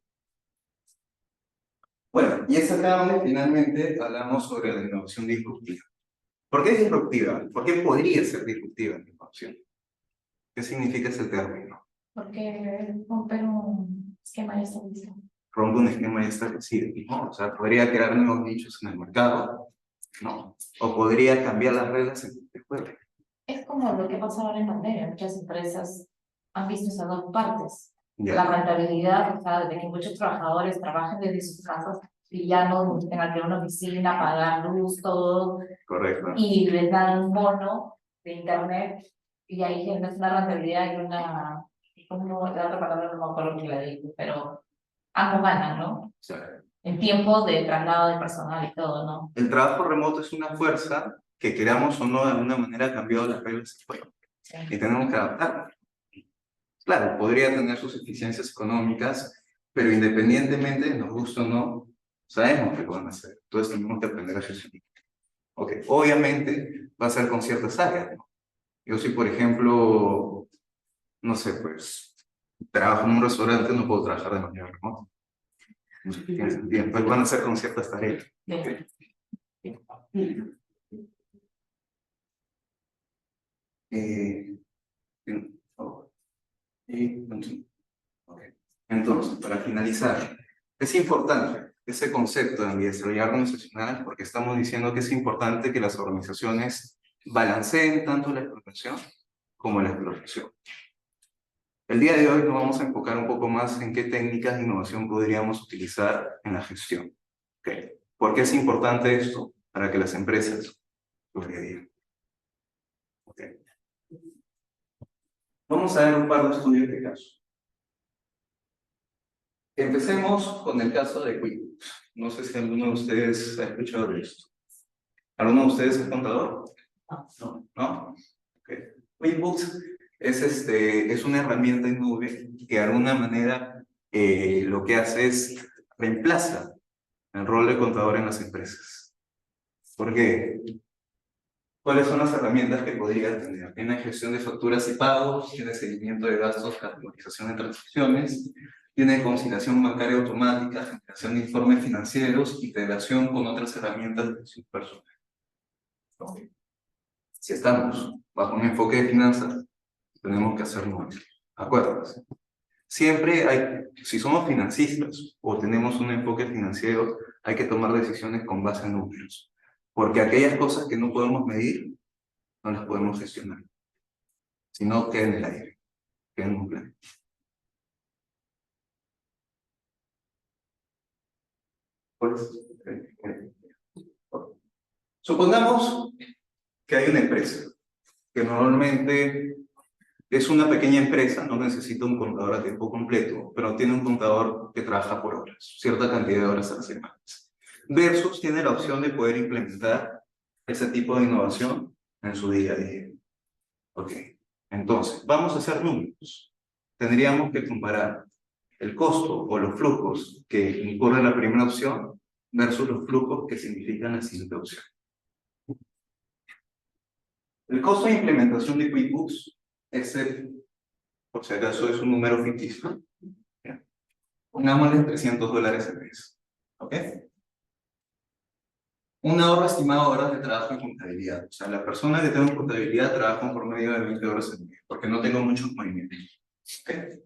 Bueno, y es acá donde finalmente hablamos sobre la innovación disruptiva. ¿Por qué disruptiva? ¿Por qué podría ser disruptiva la innovación? ¿Qué significa ese término? Porque romper un esquema ya establecido. Rompe un esquema ya establecido, ¿no? O sea, podría crear nuevos nichos en el mercado, ¿no? O podría cambiar las reglas en el juego. Es como lo que pasa ahora en pandemia. Muchas empresas han visto esas dos partes. Ya. La rentabilidad, o sea, de que muchos trabajadores trabajen desde sus casas y ya no tengan que ir a una oficina, pagar luz, todo, Correcto. y les dan un bono de internet y ahí generas una rentabilidad y una, como la otra palabra no me acuerdo que la digo, pero ambos ganan, ¿no? Sí. En tiempo de traslado de personal y todo, ¿no? El trabajo remoto es una fuerza que queramos o no de alguna manera ha cambiado las reglas del juego. Sí. Y tenemos que adaptarnos. Claro, podría tener sus eficiencias económicas, pero independientemente, nos gusta o no, sabemos que lo van a hacer. Entonces tenemos que aprender a gestionar. Ok, obviamente va a ser con ciertas áreas, ¿no? Yo si, por ejemplo, no sé, pues, trabajo en un restaurante, no puedo trabajar de manera remota. No sé, tiene sentido. Pues van a ser con ciertas tareas. Okay. Entonces, para finalizar, es importante ese concepto de desarrollo organizacional porque estamos diciendo que es importante que las organizaciones balanceen tanto la explotación como la explotación. El día de hoy nos vamos a enfocar un poco más en qué técnicas de innovación podríamos utilizar en la gestión. ¿Okay? ¿Por qué es importante esto? Para que las empresas lo digan. Okay. Vamos a ver un par de estudios de caso. Empecemos con el caso de QuickBooks. No sé si alguno de ustedes ha escuchado de esto. ¿Alguno de ustedes es contador? No. ¿No? Okay. QuickBooks es una herramienta en nube que de alguna manera lo que hace es reemplaza el rol de contador en las empresas. ¿Por qué? ¿Cuáles son las herramientas que podría tener? Tiene gestión de facturas y pagos, tiene seguimiento de gastos, categorización de transacciones, tiene conciliación bancaria automática, generación de informes financieros, integración con otras herramientas de gestión personal. Si estamos bajo un enfoque de finanzas, tenemos que hacer números. Acuérdense. Siempre hay, si somos financistas o tenemos un enfoque financiero, hay que tomar decisiones con base en números. Porque aquellas cosas que no podemos medir, no las podemos gestionar. Si no, queda en el aire, queda en un plan. Supongamos que hay una empresa que normalmente es una pequeña empresa, no necesita un contador a tiempo completo, pero tiene un contador que trabaja por horas, cierta cantidad de horas a la semana. Versus tiene la opción de poder implementar ese tipo de innovación en su día a día. Ok, entonces, vamos a hacer números. Tendríamos que comparar el costo o los flujos que incurre la primera opción versus los flujos que significan la siguiente opción. El costo de implementación de QuickBooks es por si acaso es un número ficticio. Pongámosle $300 al mes. ¿Ok? Un ahorro estimado de horas de trabajo en contabilidad. O sea, la persona que tengo en contabilidad trabaja un promedio de 20 horas al día, porque no tengo muchos movimientos. ¿Okay?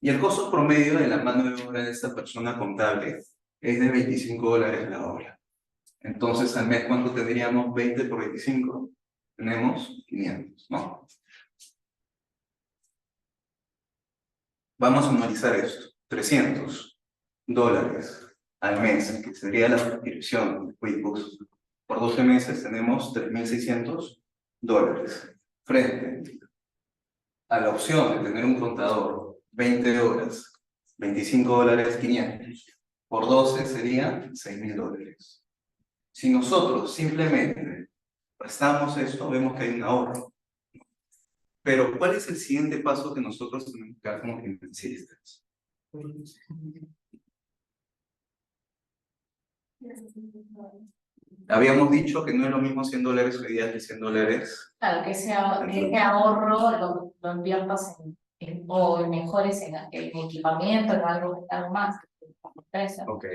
Y el costo promedio de la mano de obra de esta persona contable es de $25 la hora. Entonces, al mes, ¿cuánto tendríamos? 20 por 25. Tenemos 500, ¿no? Vamos a analizar esto. $300 al mes, que sería la suscripción de QuickBooks. Por 12 meses tenemos $3,600. Frente a la opción de tener un contador 20 horas, $25, 500. Por 12 serían $6,000. Si nosotros simplemente restamos esto, vemos que hay un ahorro. Pero, ¿cuál es el siguiente paso que nosotros tenemos que dar como financiistas? Habíamos dicho que no es lo mismo $100 hoy día que $100. Claro, que ese ahorro lo inviertas o mejores en equipamiento, en algo más. Ok,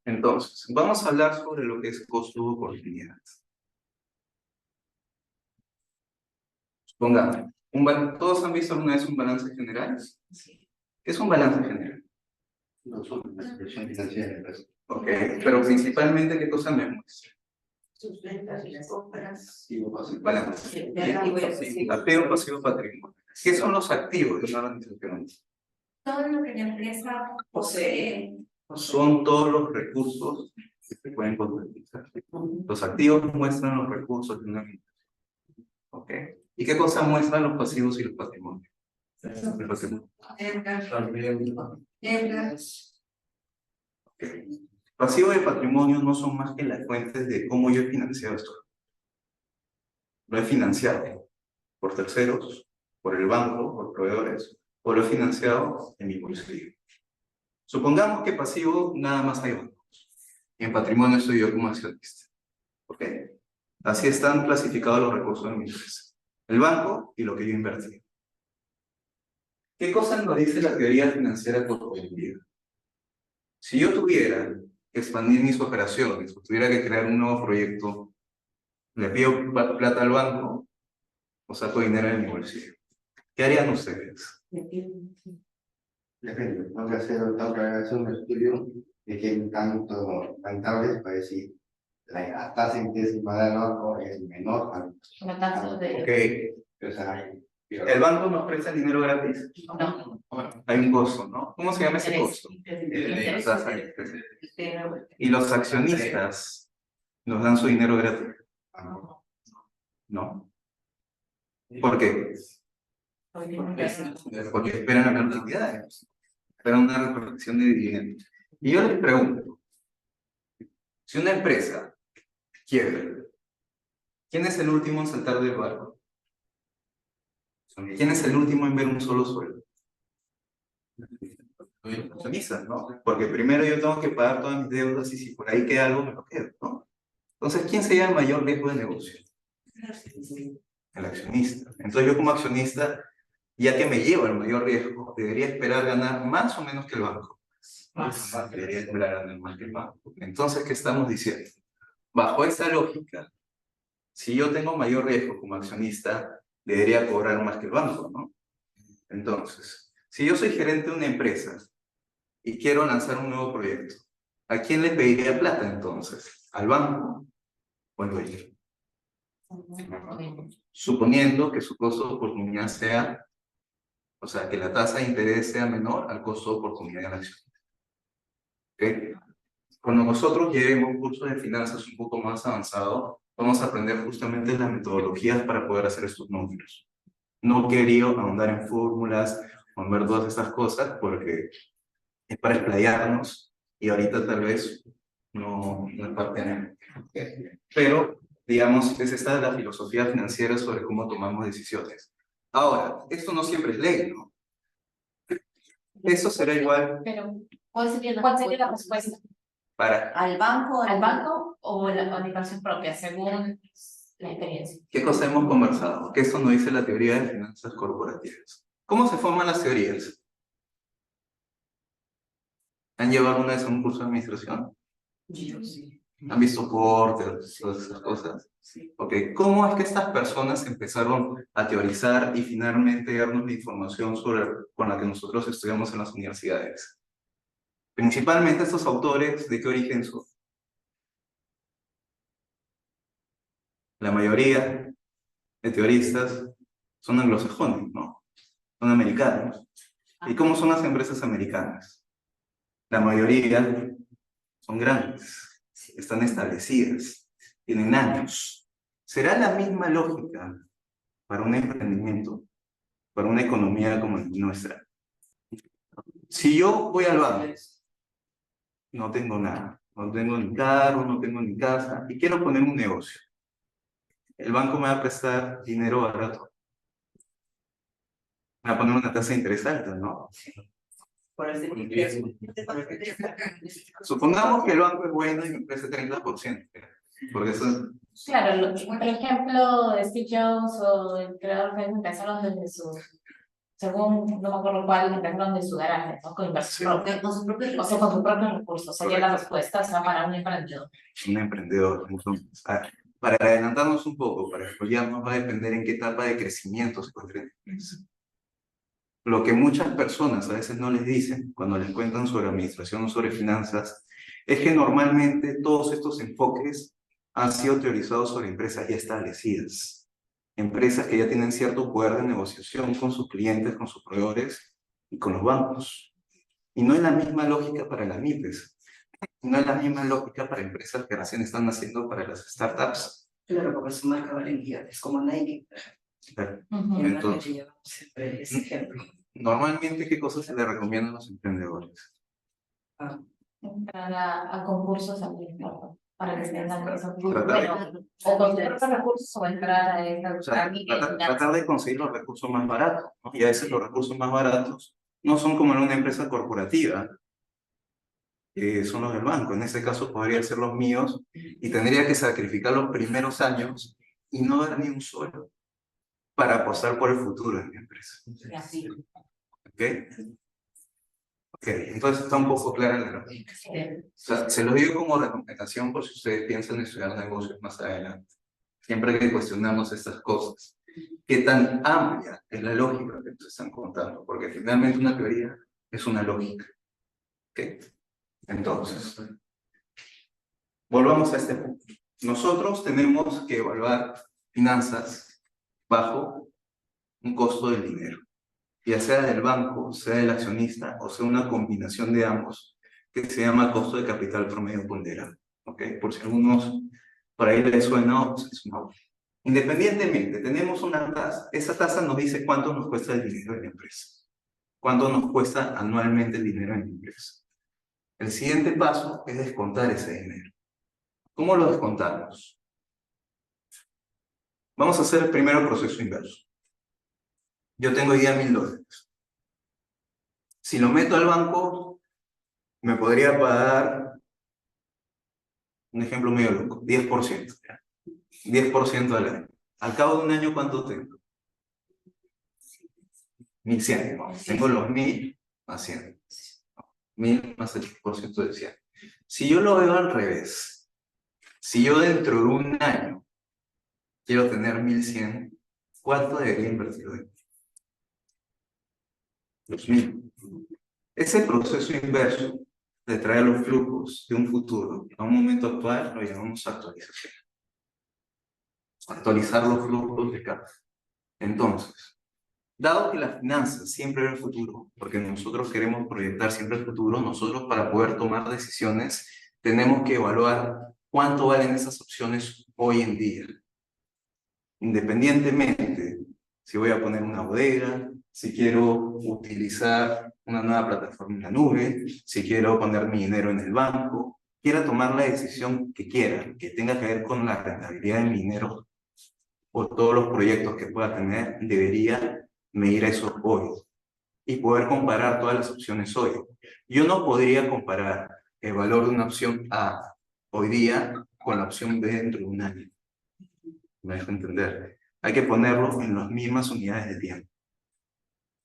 entonces, vamos a hablar sobre lo que es costo de oportunidad. Supongamos, ¿todos han visto alguna vez un balance general? Sí. ¿Qué es un balance general? No son una expresión financiera. Ok, pero principalmente, ¿qué cosa me muestra? Sus ventas y las compras. Balance. Activo, pasivo, patrimonio. ¿Qué son los activos de una organización? Todo lo que la empresa posee. Son todos los recursos que se pueden contabilizar. Los activos muestran los recursos de una organización. ¿Ok? ¿Y qué cosa muestran los pasivos y los patrimonios? El patrimonio. Okay. Pasivo y patrimonio no son más que las fuentes de cómo yo he financiado esto. Lo he financiado por terceros, por el banco, por proveedores, o lo he financiado en mi bolsillo. Supongamos que pasivo nada más hay bancos, y en patrimonio estoy yo como accionista. ¿Ok? Así están clasificados los recursos de mi empresa. El banco y lo que yo invertí. ¿Qué cosa nos dice la teoría financiera corporativa? Si yo tuviera que expandir mis operaciones, o tuviera que crear un nuevo proyecto, le pido plata al banco, o saco dinero de mi bolsillo. ¿Qué harían ustedes? Depende, tengo que hacer un estudio de qué tanto rentables para decir la tasa de interés que va a dar el banco es menor a La tasa de... Ok. o sea, ¿El banco nos presta dinero gratis? No. Bueno, hay un costo, ¿no? ¿Cómo se llama ese costo? La tasa de interés. ¿Y los accionistas nos dan su dinero gratis? No. ¿Por qué? Porque esperan ganar utilidades, esperan una repartición de dividendos. Y yo les pregunto, si una empresa quiebra, ¿quién es el último en saltar del barco? ¿Quién es el último en ver un solo sueldo? Los accionistas, ¿no? Porque primero yo tengo que pagar todas mis deudas y si por ahí queda algo me lo quedo, ¿no? Entonces, ¿quién sería el mayor riesgo de negocio? El accionista. Entonces yo como accionista, ya que me llevo el mayor riesgo, debería esperar ganar más o menos que el banco. Debería esperar ganar más que el banco. Entonces, ¿qué estamos diciendo? Bajo esa lógica, si yo tengo mayor riesgo como accionista, debería cobrar más que el banco, ¿no? Entonces, si yo soy gerente de una empresa y quiero lanzar un nuevo proyecto, ¿a quién le pediría plata entonces? ¿Al banco o al dueño? Suponiendo que su costo de oportunidad sea, o sea, que la tasa de interés sea menor al costo de oportunidad de la acción. ¿Okay? Cuando nosotros llevemos cursos de finanzas un poco más avanzados, vamos a aprender justamente las metodologías para poder hacer estos números. No quería ahondar en fórmulas o en ver todas estas cosas porque es para explayarnos y ahorita tal vez no es parte de... Pero, digamos, es esta la filosofía financiera sobre cómo tomamos decisiones. Ahora, esto no siempre es ley, ¿no? Eso será igual... Pero, ¿cuál sería la respuesta? Para... ¿Al banco o la inversión propia, según la experiencia? ¿Qué cosa hemos conversado? Que esto nos dice la teoría de finanzas corporativas. ¿Cómo se forman las teorías? ¿Han llevado alguna vez a un curso de administración? Yo sí. ¿Han visto Porter, todas esas cosas? Ok, ¿cómo es que estas personas empezaron a teorizar y finalmente darnos la información con la que nosotros estudiamos en las universidades? Principalmente estos autores, ¿de qué origen son? La mayoría de teoristas son anglosajones, ¿no? Son americanos. ¿Y cómo son las empresas americanas? La mayoría son grandes, están establecidas, tienen años. ¿Será la misma lógica para un emprendimiento, para una economía como la nuestra? Si yo voy al banco, no tengo nada, no tengo ni carro, no tengo ni casa, y quiero poner un negocio. El banco me va a prestar dinero barato. Me va a poner una tasa de interés alta, ¿no? Supongamos que el banco es bueno y me presta 30%. Porque eso... Claro, por ejemplo, Steve Jobs o el creador de Facebook empezaron desde su, según, no me acuerdo cuál, empezaron desde su garaje, ¿no? Con inversión, con sus propios recursos, sería la respuesta, o sea, para un emprendedor. Un emprendedor, entonces, para adelantarnos un poco, para explotarnos, va a depender en qué etapa de crecimiento se encuentra la empresa. Lo que muchas personas a veces no les dicen cuando les cuentan sobre administración o sobre finanzas es que normalmente todos estos enfoques han sido teorizados sobre empresas ya establecidas. Empresas que ya tienen cierto poder de negociación con sus clientes, con sus proveedores y con los bancos. Y no es la misma lógica para las MIPES. No es la misma lógica para empresas que recién están naciendo para las startups. Claro, porque su marca vale millones, como Nike. Claro. Entonces, llevamos siempre ese ejemplo. Normalmente, ¿qué cosas se le recomiendan a los emprendedores? Entrar a concursos también, para que tengan esos o Tratar conseguir recursos o entrar a esta tratar de conseguir los recursos más baratos, ¿no? Y a veces los recursos más baratos no son como en una empresa corporativa, que son los del banco. En este caso podrían ser los míos y tendría que sacrificar los primeros años y no dar ni un solo para apostar por el futuro de mi empresa. ¿Ok? Ok, entonces está un poco clara la lógica. O sea, se lo digo como recomendación por si ustedes piensan estudiar negocios más adelante. Siempre que cuestionamos estas cosas, ¿qué tan amplia es la lógica que nos están contando? Porque finalmente una teoría es una lógica. ¿Ok? Entonces, volvamos a este punto. Nosotros tenemos que evaluar finanzas bajo un costo del dinero, ya sea del banco, sea del accionista, o sea una combinación de ambos, que se llama costo de capital promedio ponderado. ¿Ok? Por si algunos por ahí les suena, no. Independientemente, tenemos una tasa. Esa tasa nos dice cuánto nos cuesta el dinero en la empresa. Cuánto nos cuesta anualmente el dinero en la empresa. El siguiente paso es descontar ese dinero. ¿Cómo lo descontamos? Vamos a hacer el primero proceso inverso. Yo tengo hoy día $1000. Si lo meto al banco, me podría pagar, un ejemplo medio loco, 10%. 10% al año. Al cabo de un año, ¿cuánto tengo? 1100. ¿No? Tengo los 1000 más 100. 1000 más el 10% de 100. Si yo lo veo al revés, si yo dentro de un año quiero tener 1100, ¿cuánto debería invertir hoy? 2000. Ese proceso inverso de traer los flujos de un futuro a un momento actual lo llamamos actualización. Actualizar los flujos de caja. Entonces, dado que las finanzas siempre ven el futuro, porque nosotros queremos proyectar siempre el futuro, nosotros para poder tomar decisiones tenemos que evaluar cuánto valen esas opciones hoy en día. Independientemente si voy a poner una bodega, si quiero utilizar una nueva plataforma en la nube, si quiero poner mi dinero en el banco, quiera tomar la decisión que quiera, que tenga que ver con la rentabilidad de mi dinero o todos los proyectos que pueda tener, debería medir eso hoy y poder comparar todas las opciones hoy. Yo no podría comparar el valor de una opción A hoy día con la opción B dentro de un año. ¿Me dejo entender? Hay que ponerlo en las mismas unidades de tiempo.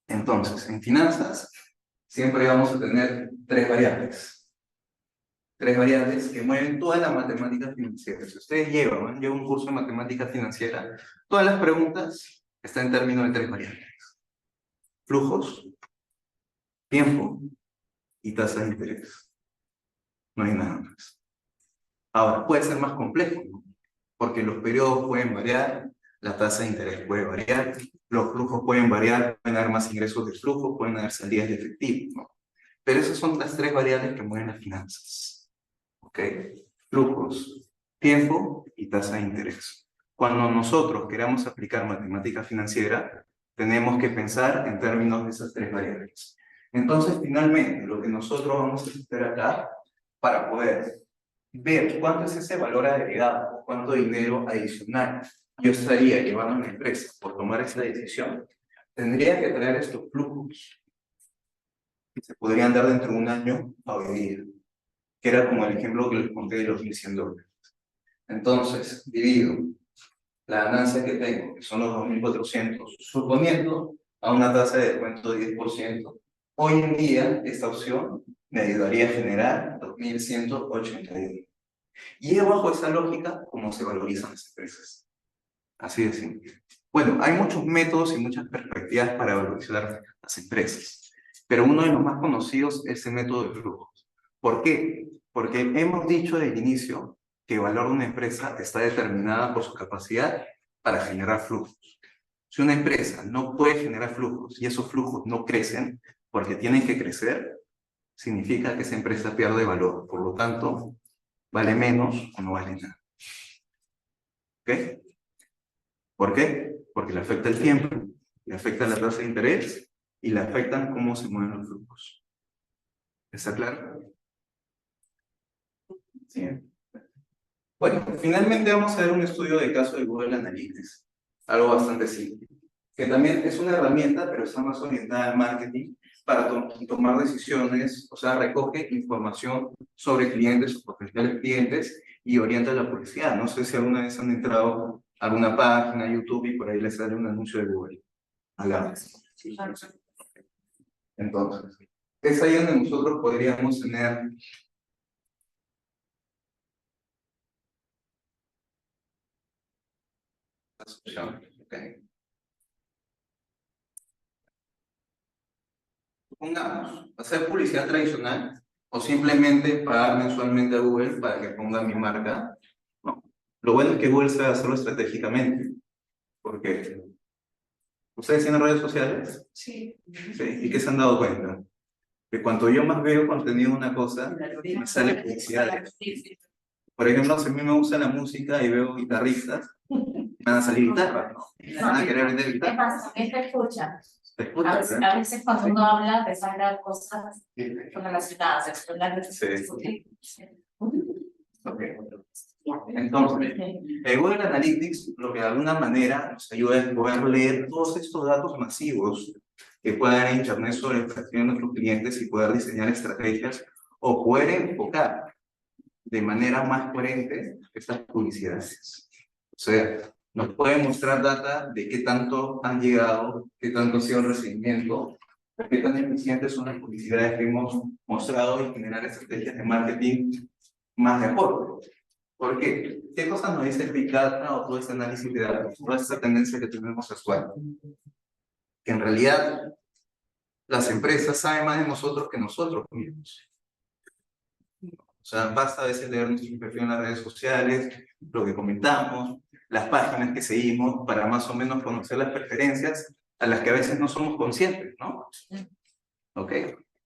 Entonces, en finanzas, siempre vamos a tener tres variables. Tres variables que mueven toda la matemática financiera. Si ustedes llevan un curso de matemática financiera, todas las preguntas están en términos de tres variables. Flujos, tiempo y tasa de interés. No hay nada más. Ahora, puede ser más complejo, ¿no? Porque los periodos pueden variar, la tasa de interés puede variar, los flujos pueden variar, pueden haber más ingresos de flujo, pueden haber salidas de efectivo, ¿no? Pero esas son las tres variables que mueven las finanzas. ¿Ok? Flujos, tiempo y tasa de interés. Cuando nosotros queramos aplicar matemática financiera, tenemos que pensar en términos de esas tres variables. Entonces, finalmente, lo que nosotros vamos a hacer acá, para poder ver cuánto es ese valor agregado, cuánto dinero adicional yo estaría llevando a una empresa por tomar esa decisión, tendría que traer estos flujos que se podrían dar dentro de un año a hoy día, que era como el ejemplo que les conté de los $1.100. Entonces, divido la ganancia que tengo, que son los 2.400, suponiendo a una tasa de descuento de 10%, hoy en día esta opción me ayudaría a generar 2.181. Y es bajo esa lógica como se valorizan las empresas. Así de simple. Bueno, hay muchos métodos y muchas perspectivas para valorizar las empresas, pero uno de los más conocidos es el método de flujos. ¿Por qué? Porque hemos dicho desde el inicio que el valor de una empresa está determinada por su capacidad para generar flujos. Si una empresa no puede generar flujos y esos flujos no crecen porque tienen que crecer, significa que esa empresa pierde valor. Por lo tanto, vale menos o no vale nada. ¿Ok? ¿Por qué? Porque le afecta el tiempo, le afecta la tasa de interés y le afectan cómo se mueven los flujos. ¿Está claro? Sí. Bueno, finalmente vamos a ver un estudio de caso de Google Analytics. Algo bastante simple. Que también es una herramienta, pero está más orientada al marketing para tomar decisiones, o sea, recoge información sobre clientes o potenciales clientes y orienta la publicidad. No sé si alguna vez han entrado a alguna página, YouTube, y por ahí les sale un anuncio de Google. Entonces, es ahí donde nosotros podríamos tener okay. Supongamos, hacer publicidad tradicional o simplemente pagar mensualmente a Google para que ponga mi marca. No. Lo bueno es que Google sabe hacerlo estratégicamente. Porque ¿ustedes tienen redes sociales? Sí. Sí. ¿Y qué se han dado cuenta? Que cuando yo más veo contenido de una cosa, me sale publicidad. Por ejemplo, si a mí me gusta la música y veo guitarristas, me van a salir guitarras, ¿no? Me van a querer vender guitarras. ¿Qué pasa? ¿Qué te escucha? ¿Te escuchas? A veces cuando uno habla, te salen cosas relacionadas, explorando. Sí. Okay. Entonces, Google Analytics lo que de alguna manera nos ayuda es poder leer todos estos datos masivos que puedan dar en Internet sobre el perfil de nuestros clientes y poder diseñar estrategias o poder enfocar de manera más coherente estas publicidades. O sea, nos puede mostrar data de qué tanto han llegado, qué tanto ha sido el recibimiento, qué tan eficientes son las publicidades que hemos mostrado y generar estrategias de marketing más de acuerdo. ¿Por qué? ¿Qué cosas nos dice el Big Data o todo este análisis de datos? Toda esta tendencia que tenemos actual. Que en realidad las empresas saben más de nosotros que nosotros mismos. O sea, basta a veces leer nuestro perfil en las redes sociales, lo que comentamos, las páginas que seguimos, para más o menos conocer las preferencias a las que a veces no somos conscientes, ¿no? ¿Ok?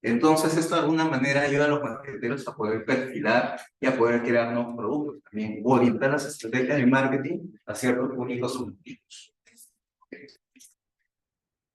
Entonces, esto de alguna manera ayuda a los marketeros a poder perfilar y a poder crear nuevos productos también, o orientar las estrategias de marketing a ciertos públicos objetivos. Okay.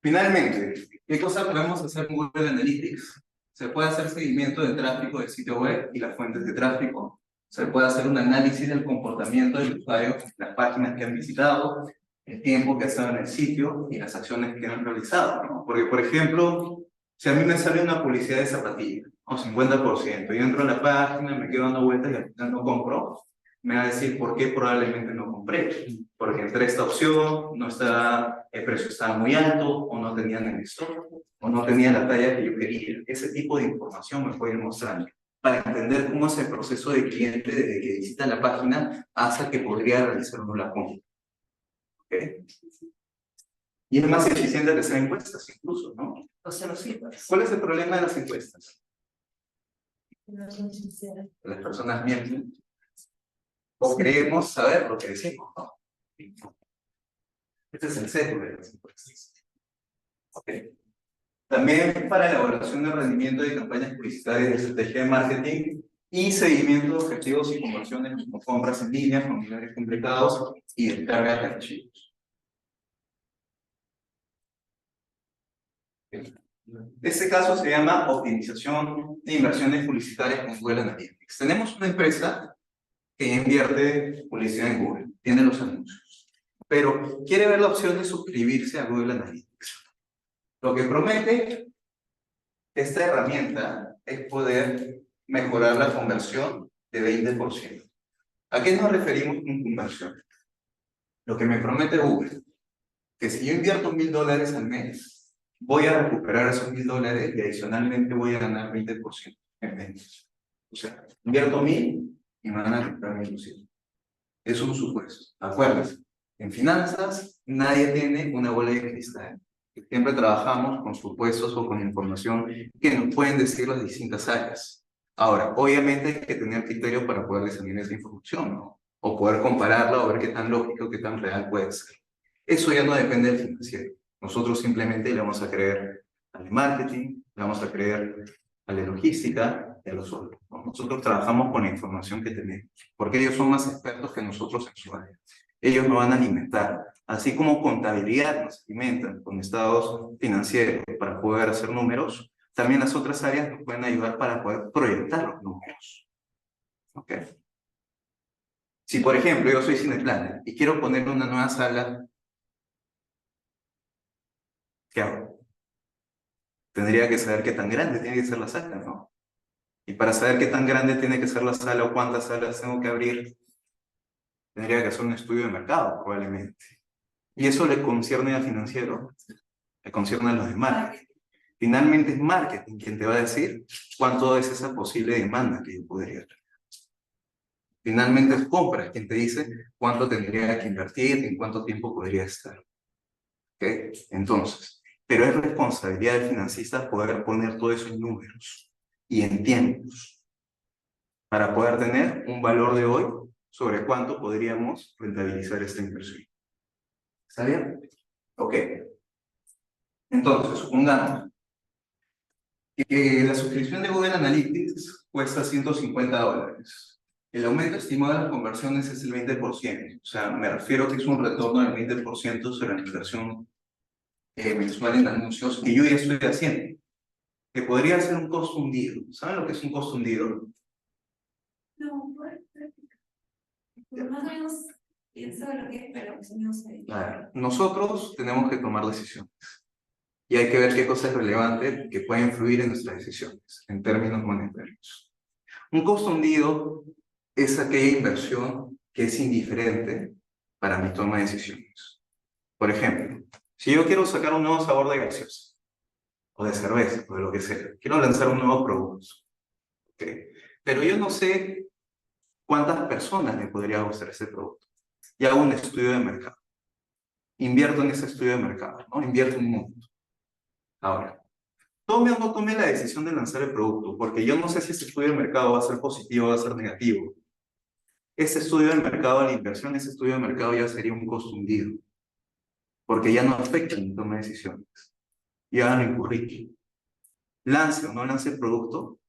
Finalmente, ¿qué cosa podemos hacer con Google Analytics? Se puede hacer seguimiento del tráfico del sitio web y las fuentes de tráfico. Se puede hacer un análisis del comportamiento del usuario, las páginas que han visitado, el tiempo que ha estado en el sitio y las acciones que han realizado, ¿no? Porque, por ejemplo, si a mí me sale una publicidad de zapatillas, o 50%, yo entro a la página, me quedo dando vueltas y al final no compro, me va a decir por qué probablemente no compré. Porque entre esta opción, no está, el precio estaba muy alto, o no tenían el stock, o no tenía la talla que yo quería. Ese tipo de información me puede ir mostrando. para entender cómo es el proceso del cliente desde que visita la página hasta que podría realizar una compra. ¿Okay? Y es más eficiente que hacer encuestas, incluso, ¿no? O sea, los citas. ¿Cuál es el problema de las encuestas? Las personas mienten o creemos saber lo que decimos, ¿no? Este es el sesgo de las encuestas. Okay. También para elaboración de rendimiento de campañas publicitarias de estrategia de marketing y seguimiento de objetivos y conversiones como compras en línea, formularios complicados y descargas de archivos. Este caso se llama optimización de inversiones publicitarias con Google Analytics. Tenemos una empresa que invierte publicidad en Google, tiene los anuncios, pero quiere ver la opción de suscribirse a Google Analytics. Lo que promete esta herramienta es poder mejorar la conversión de 20%. ¿A qué nos referimos con conversión? Lo que me promete Google, que si yo invierto $1000 al mes, voy a recuperar esos $1000 y adicionalmente voy a ganar 20% en ventas. O sea, invierto 1000 y me van a recuperar 1200. Es un supuesto. Acuérdense, en finanzas nadie tiene una bola de cristal. Siempre trabajamos con supuestos o con información que nos pueden decir las distintas áreas. Ahora, obviamente hay que tener criterio para poder discernir esa información, ¿no? O poder compararla o ver qué tan lógico, qué tan real puede ser. Eso ya no depende del financiero. Nosotros simplemente le vamos a creer al marketing, le vamos a creer a la logística y a los otros, ¿no? Nosotros trabajamos con la información que tenemos, porque ellos son más expertos que nosotros en su área. Ellos nos van a alimentar, así como contabilidad nos alimentan con estados financieros para poder hacer números, también las otras áreas nos pueden ayudar para poder proyectar los números. ¿Ok? Si, por ejemplo, yo soy Cineplanner y quiero poner una nueva sala, ¿qué hago? Tendría que saber qué tan grande tiene que ser la sala, ¿no? Y para saber qué tan grande tiene que ser la sala o cuántas salas tengo que abrir, tendría que hacer un estudio de mercado, probablemente. Y eso le concierne al financiero, le concierne a los de marketing. Finalmente es marketing quien te va a decir cuánto es esa posible demanda que yo podría tener. Finalmente es compras quien te dice cuánto tendría que invertir, en cuánto tiempo podría estar. ¿Ok? Entonces, pero es responsabilidad del financista poder poner todo eso en números y en tiempos para poder tener un valor de hoy sobre cuánto podríamos rentabilizar esta inversión. ¿Está bien? Ok. Entonces, supongamos que la suscripción de Google Analytics cuesta $150. El aumento estimado de las conversiones es el 20%. O sea, me refiero que es un retorno del 20% sobre la inversión mensual en anuncios que yo ya estoy haciendo. Que podría ser un costo hundido. ¿Saben lo que es un costo hundido? No, más o menos pienso lo que es, pero no sé. Claro. Nosotros tenemos que tomar decisiones. Y hay que ver qué cosa es relevante que puede influir en nuestras decisiones, en términos monetarios. Un costo hundido es aquella inversión que es indiferente para mi toma de decisiones. Por ejemplo, si yo quiero sacar un nuevo sabor de gaseosa, o de cerveza, o de lo que sea, quiero lanzar un nuevo producto, ¿okay? Pero yo no sé cuántas personas me podría gustar ese producto. Y hago un estudio de mercado. Invierto en ese estudio de mercado, ¿no? Invierto un monto. Ahora, tome o no tome la decisión de lanzar el producto, porque yo no sé si ese estudio de mercado va a ser positivo o va a ser negativo. Ese estudio de mercado, la inversión en ese estudio de mercado ya sería un costo hundido, porque ya no afecta mi toma de decisiones. Ya no incurrí. Lance o no lance el producto,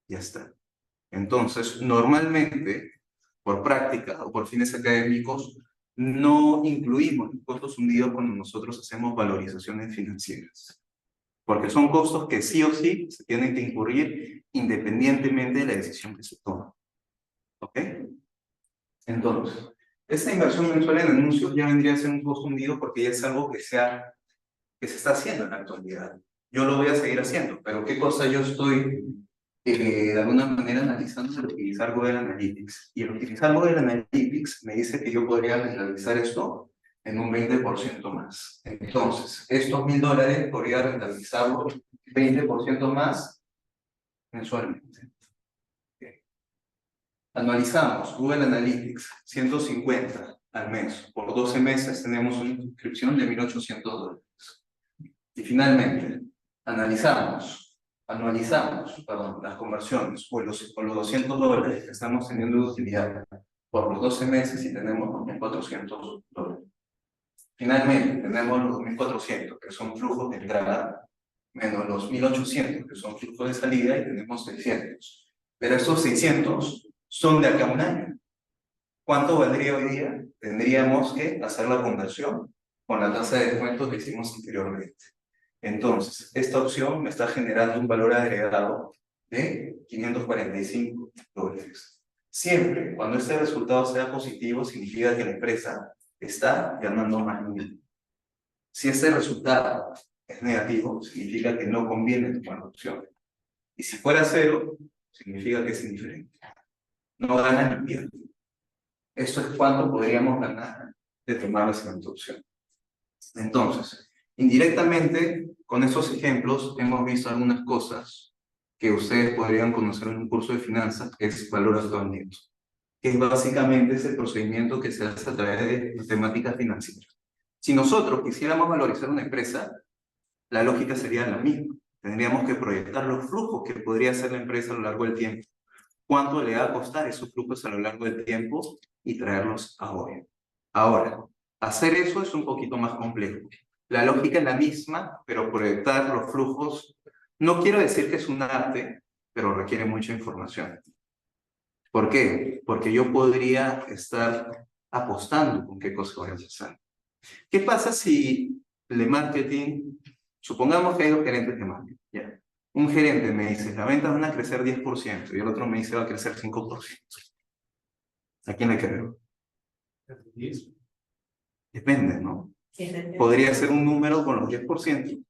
ya está. Entonces, normalmente, por práctica o por fines académicos, no incluimos los costos hundidos cuando nosotros hacemos valorizaciones financieras. Porque son costos que sí o sí se tienen que incurrir independientemente de la decisión que se toma. ¿Ok? Entonces, esta inversión mensual en anuncios ya vendría a ser un costo hundido porque ya es algo que se está haciendo en la actualidad. Yo lo voy a seguir haciendo, pero ¿qué cosa yo estoy de alguna manera analizando al utilizar Google Analytics? Y el utilizar Google Analytics me dice que yo podría rentabilizar esto en un 20% más. Entonces, estos $1000 podría rentabilizarlo 20% más mensualmente. Anualizamos Google Analytics, 150 al mes. Por 12 meses tenemos una suscripción de $1.800. Y finalmente, anualizamos las conversiones o los $200 que estamos teniendo de utilidad por los 12 meses y tenemos $2.400. Finalmente, tenemos los 2.400, que son flujos de entrada, menos los 1.800, que son flujos de salida, y tenemos 600. Pero esos 600 son de acá a un año. ¿Cuánto valdría hoy día? Tendríamos que hacer la conversión con la tasa de descuento que hicimos anteriormente. Entonces, esta opción me está generando un valor agregado de $545. Siempre, cuando este resultado sea positivo, significa que la empresa está ganando más dinero. Si este resultado es negativo, significa que no conviene tomar la opción. Y si fuera cero, significa que es indiferente. No gana ni pierde. Esto es cuánto podríamos ganar de tomar la siguiente opción. Entonces, indirectamente, con esos ejemplos, hemos visto algunas cosas que ustedes podrían conocer en un curso de finanzas, que es valor actual neto, que básicamente es el procedimiento que se hace a través de matemáticas financieras. Si nosotros quisiéramos valorizar una empresa, la lógica sería la misma. Tendríamos que proyectar los flujos que podría hacer la empresa a lo largo del tiempo, cuánto le va a costar esos flujos a lo largo del tiempo y traerlos a hoy. Ahora, hacer eso es un poquito más complejo. La lógica es la misma, pero proyectar los flujos, no quiero decir que es un arte, pero requiere mucha información. ¿Por qué? Porque yo podría estar apostando con qué cosa voy a hacer. ¿Qué pasa si el marketing, supongamos que hay dos gerentes de marketing, ¿ya? Un gerente me dice, las ventas van a crecer 10%, y el otro me dice, va a crecer 5%. ¿A quién le creo? Depende, ¿no? Podría ser un número con los 10%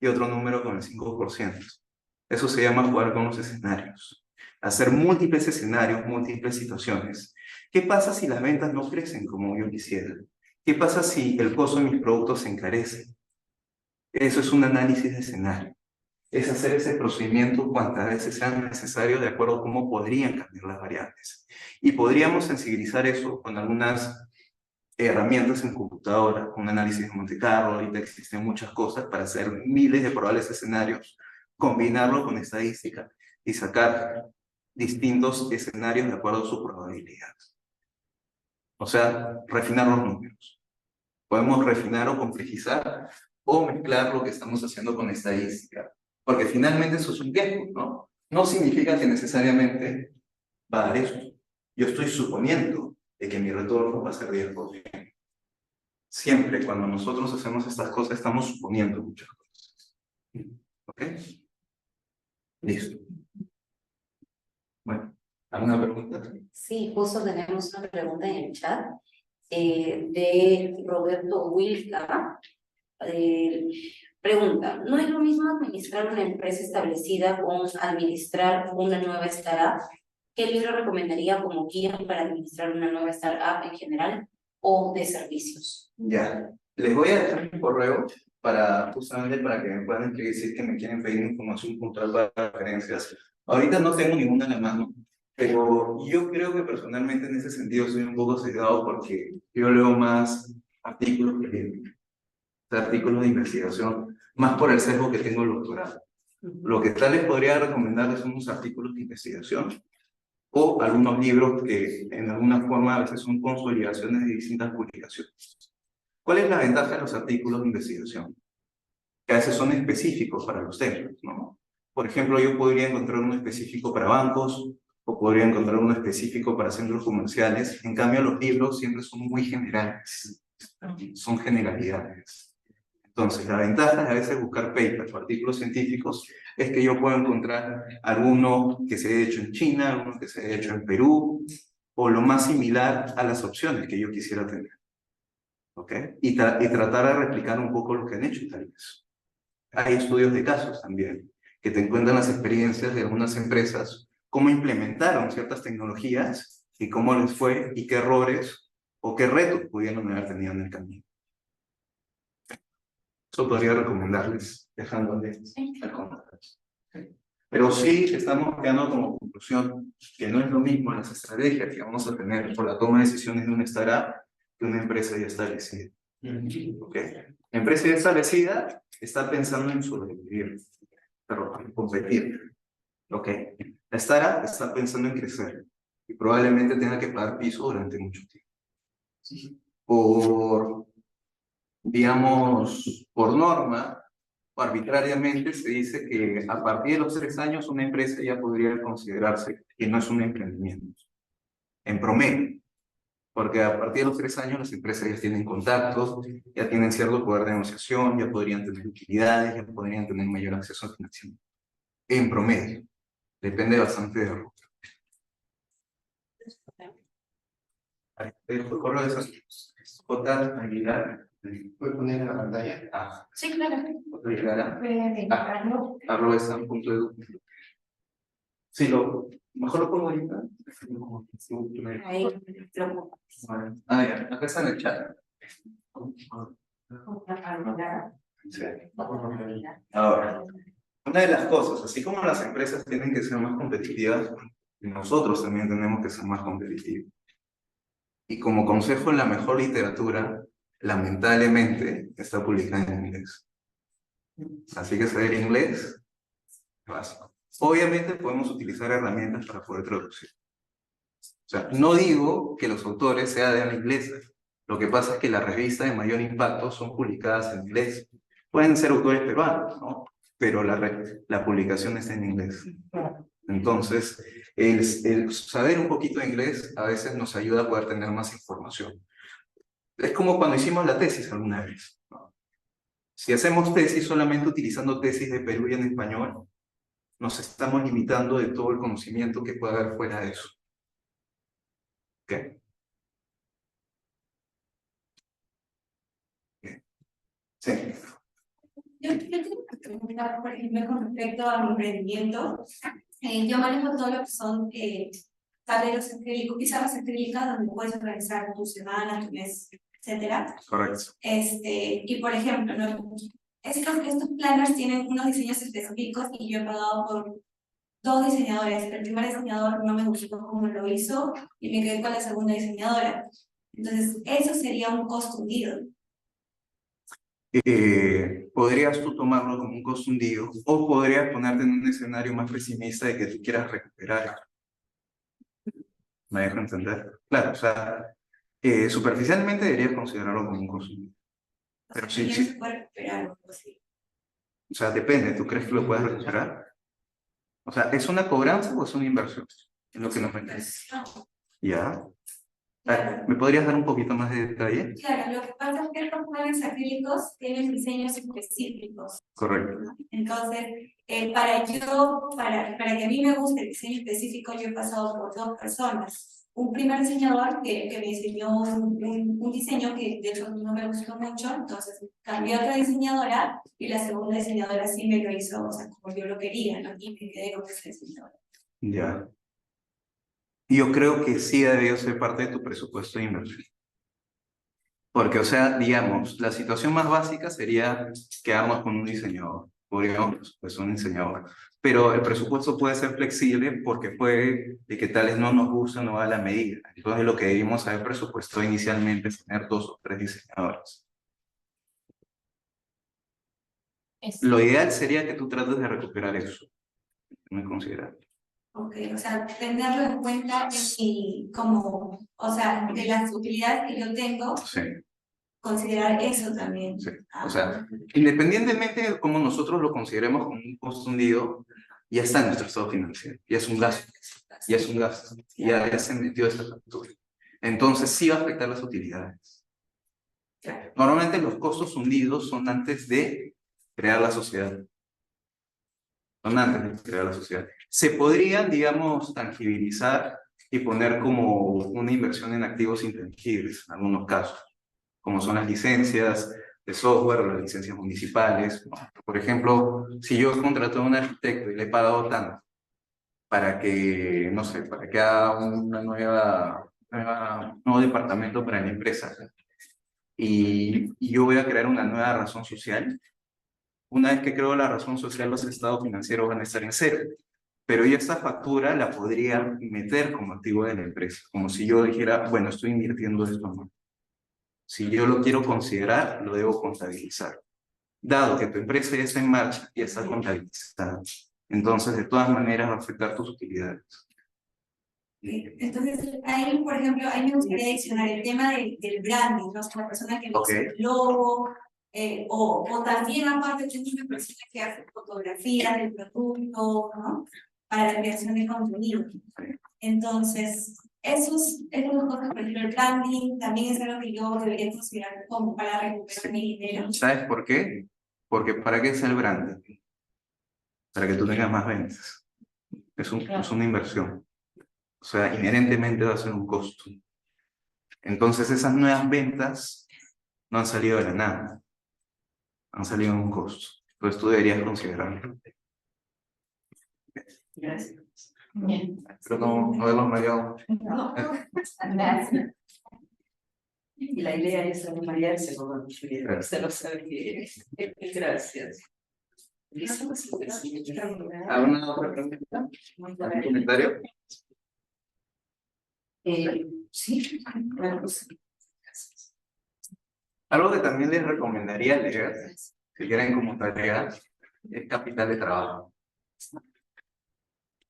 y otro número con el 5%. Eso se llama jugar con los escenarios. Hacer múltiples escenarios, múltiples situaciones. ¿Qué pasa si las ventas no crecen como yo quisiera? ¿Qué pasa si el costo de mis productos se encarece? Eso es un análisis de escenario. Es hacer ese procedimiento cuantas veces sea necesario de acuerdo a cómo podrían cambiar las variables. Y podríamos sensibilizar eso con algunas herramientas en computadora, con un análisis de Monte Carlo. Ahorita existen muchas cosas para hacer miles de probables escenarios, combinarlo con estadística y sacar distintos escenarios de acuerdo a su probabilidad. O sea, refinar los números. Podemos refinar o complejizar o mezclar lo que estamos haciendo con estadística. Porque finalmente eso es un riesgo, ¿no? No significa que necesariamente va a dar eso. Yo estoy suponiendo de que mi retorno va a ser 10%. Siempre cuando nosotros hacemos estas cosas estamos suponiendo muchas cosas. ¿Ok? Listo. Bueno, ¿alguna pregunta? Sí, justo tenemos una pregunta en el chat de Roberto Wilca. Pregunta, ¿no es lo mismo administrar una empresa establecida con administrar una nueva startup? ¿Qué libro recomendaría como guía para administrar una nueva startup en general o de servicios? Ya, les voy a dejar mi correo justamente para que me puedan escribir si es que me quieren pedir información puntual para referencias. Ahorita no tengo ninguna en la mano, pero yo creo que personalmente en ese sentido soy un poco sesgado porque yo leo más artículos que libros. Artículos de investigación, más por el sesgo que tengo el doctorado. Lo que tal les podría recomendarles son unos artículos de investigación o algunos libros que en alguna forma a veces son consolidaciones de distintas publicaciones. ¿Cuál es la ventaja de los artículos de investigación? Que a veces son específicos para los temas, ¿no? Por ejemplo, yo podría encontrar uno específico para bancos o podría encontrar uno específico para centros comerciales. En cambio, los libros siempre son muy generales, son generalidades. Entonces, la ventaja de a veces buscar papers o artículos científicos es que yo puedo encontrar alguno que se haya hecho en China, alguno que se haya hecho en Perú, o lo más similar a las opciones que yo quisiera tener. ¿Ok? Y tratar de replicar un poco lo que han hecho tal vez. Hay estudios de casos también, que te encuentran las experiencias de algunas empresas, cómo implementaron ciertas tecnologías y cómo les fue y qué errores o qué retos pudieron haber tenido en el camino. Eso podría recomendarles, dejándoles al contacto. Pero sí estamos quedando como conclusión que no es lo mismo las estrategias que vamos a tener por la toma de decisiones de una startup que una empresa ya establecida. ¿Okay? La empresa ya establecida está pensando en sobrevivir, pero en competir. ¿Okay? La startup está pensando en crecer y probablemente tenga que pagar piso durante mucho tiempo. Por, digamos, por norma, o arbitrariamente se dice que a partir de los 3 años una empresa ya podría considerarse que no es un emprendimiento, en promedio, porque a partir de los 3 años las empresas ya tienen contactos, ya tienen cierto poder de negociación, ya podrían tener utilidades, ya podrían tener mayor acceso a financiamiento, en promedio, depende bastante de la ruta. El correo de esas J. Aguilar. ¿Puedes poner en la pantalla? Ah, Sí, claro. arroba.edu. Sí, mejor lo pongo ahorita. Ahí, Ah, ya, acá está en el chat. Sí. Ahora, una de las cosas, así como las empresas tienen que ser más competitivas, nosotros también tenemos que ser más competitivos. Y como consejo, la mejor literatura, lamentablemente, está publicada en inglés. Así que saber inglés, básico. Obviamente podemos utilizar herramientas para poder traducir. O sea, no digo que los autores sean de habla inglesa. Lo que pasa es que las revistas de mayor impacto son publicadas en inglés. Pueden ser autores peruanos, ¿no? Pero la publicación está en inglés. Entonces, el saber un poquito de inglés a veces nos ayuda a poder tener más información. Es como cuando hicimos la tesis alguna vez, ¿no? Si hacemos tesis solamente utilizando tesis de Perú y en español, nos estamos limitando de todo el conocimiento que puede haber fuera de eso. ¿Ok? Sí. Yo tengo una pregunta, por ejemplo, con respecto a mi emprendimiento. Yo manejo todo lo que son tableros acrílicos, pizarras acrílicas, donde puedes organizar tu semana, tu mes, etcétera. Correcto. Y por ejemplo, ¿no? Estos planners tienen unos diseños específicos y yo he pagado por 2 diseñadores. El primer diseñador no me gustó cómo lo hizo y me quedé con la segunda diseñadora. Entonces, eso sería un costo hundido. Podrías tú tomarlo como un costo hundido o podrías ponerte en un escenario más pesimista de que tú quieras recuperar. ¿Me dejo entender? Claro, o sea, superficialmente deberías considerarlo como un costo hundido. Pero sí, se puede recuperar algo así. O sea, depende, ¿tú crees que lo puedes recuperar? O sea, ¿es una cobranza o es una inversión? Es lo que nos metes. ¿Ya? Claro. ¿Me podrías dar un poquito más de detalle? Claro, lo que pasa es que estos planes acrílicos tienen diseños específicos. Correcto. Entonces, para que a mí me guste el diseño específico, yo he pasado por 2 personas. Un primer diseñador que me diseñó un diseño que de hecho no me gustó mucho, entonces cambié a otra diseñadora y la segunda diseñadora sí me lo hizo, o sea, como yo lo quería, ¿no? Y me quedé con esa diseñadora. Ya. Yo creo que sí ha debido ser parte de tu presupuesto de inversión. Porque, o sea, digamos, la situación más básica sería quedarnos con un diseñador. Podríamos, pues, un diseñador. Pero el presupuesto puede ser flexible porque puede que tales no nos gusten o a la medida. Entonces, lo que debimos haber presupuestado inicialmente es tener 2 o 3 diseñadores. Lo ideal sería que tú trates de recuperar eso. Muy considerable. Ok, o sea, tenerlo en cuenta como, o sea, de las utilidades que yo tengo, Sí. Considerar eso también. Sí. O sea, independientemente de cómo nosotros lo consideremos como un costo hundido, ya está en nuestro estado financiero, ya es un gasto, ya es un gasto, ya se metió esa factura. Entonces sí va a afectar las utilidades. Normalmente los costos hundidos son antes de crear la sociedad. Son antes de crear la sociedad. Se podrían, digamos, tangibilizar y poner como una inversión en activos intangibles en algunos casos, como son las licencias de software o las licencias municipales. Por ejemplo, si yo contrato a un arquitecto y le he pagado tanto para que, no sé, para que haga un nuevo departamento para la empresa y yo voy a crear una nueva razón social, Una vez que creo la razón social, los estados financieros van a estar en cero. Pero yo esta factura la podría meter como activo de la empresa, como si yo dijera, bueno, estoy invirtiendo esto, ¿no? Si yo lo quiero considerar, lo debo contabilizar. Dado que tu empresa ya está en marcha y está contabilizada, entonces de todas maneras va a afectar tus utilidades. Entonces, ahí, por ejemplo, ahí me gustaría adicionar el tema del branding, ¿no? O sea, la persona que Ok. hace el logo, o también aparte tengo una persona que hace fotografías del producto, ¿no? Para la creación de contenido. Entonces, esas dos cosas, por ejemplo, el branding también es algo que yo debería considerar como para recuperar mi dinero. ¿Sabes por qué? Porque ¿para qué es el branding? Para que tú tengas más ventas. Es una inversión. O sea, inherentemente va a ser un costo. Entonces esas nuevas ventas no han salido de la nada. Han salido en un costo. Entonces tú deberías considerarlo. Gracias. Bien. Pero no haberlos mareado. No, gracias. Y la idea es marearse como usted lo sabe. Gracias. ¿Alguna otra pregunta? ¿Algún comentario? Sí, claro, sí. Algo que también les recomendaría leer, si quieren como tarea, es Capital de Trabajo.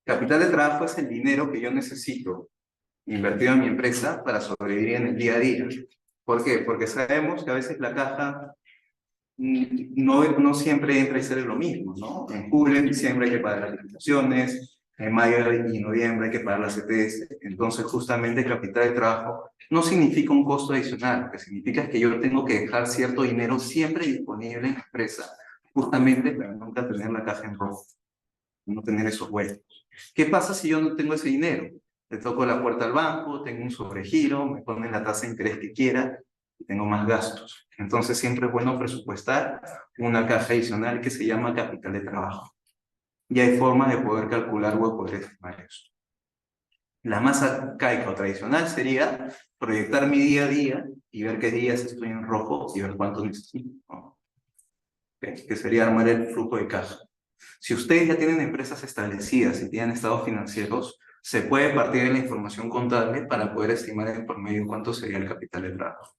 Capital de trabajo es el dinero que yo necesito invertido en mi empresa para sobrevivir en el día a día. ¿Por qué? Porque sabemos que a veces la caja no siempre entra y sale lo mismo, ¿no? En julio, en diciembre hay que pagar las prestaciones, en mayo y noviembre hay que pagar las CTS. Entonces, justamente capital de trabajo no significa un costo adicional, lo que significa es que yo tengo que dejar cierto dinero siempre disponible en la empresa, justamente para nunca tener la caja en rojo, no tener esos huecos. ¿Qué pasa si yo no tengo ese dinero? Le toco la puerta al banco, tengo un sobregiro, me ponen la tasa de interés que quiera y tengo más gastos. Entonces siempre es bueno presupuestar una caja adicional que se llama capital de trabajo. Y hay formas de poder calcular o de poder estimar eso. La más arcaica o tradicional sería proyectar mi día a día y ver qué días estoy en rojo y ver cuánto necesito, ¿no? Que sería armar el flujo de caja. Si ustedes ya tienen empresas establecidas y tienen estados financieros, se puede partir de la información contable para poder estimar en promedio cuánto sería el capital de trabajo.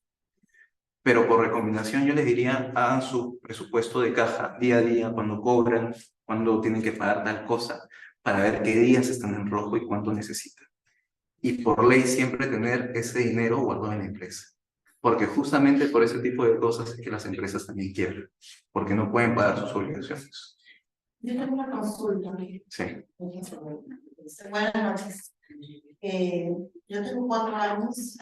Pero por recomendación yo les diría, hagan su presupuesto de caja día a día, cuando cobran, cuando tienen que pagar tal cosa, para ver qué días están en rojo y cuánto necesitan. Y por ley siempre tener ese dinero guardado en la empresa. Porque justamente por ese tipo de cosas es que las empresas también quiebran, porque no pueden pagar sus obligaciones. Yo tengo una consulta. Sí. Buenas noches. Yo tengo 4 años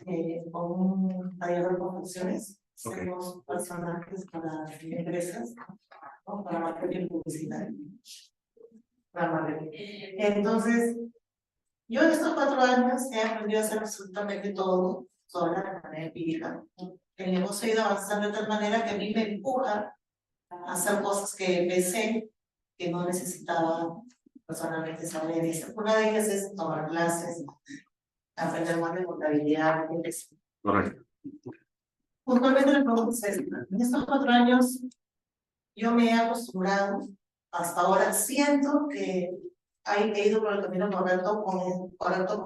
con un taller de confecciones. Hacemos personajes para empresas o para marketing publicitario. Para marketing. Entonces, yo en estos 4 años he aprendido a hacer absolutamente todo sola, de manera empírica. El negocio ha ido avanzando de tal manera que a mí me empuja a hacer cosas que empecé que no necesitaba personalmente saber. Una de ellas es tomar clases, aprender más de contabilidad. Correcto. Puntualmente le pregunto, en estos 4 años yo me he acostumbrado, hasta ahora siento que he ido por el camino correcto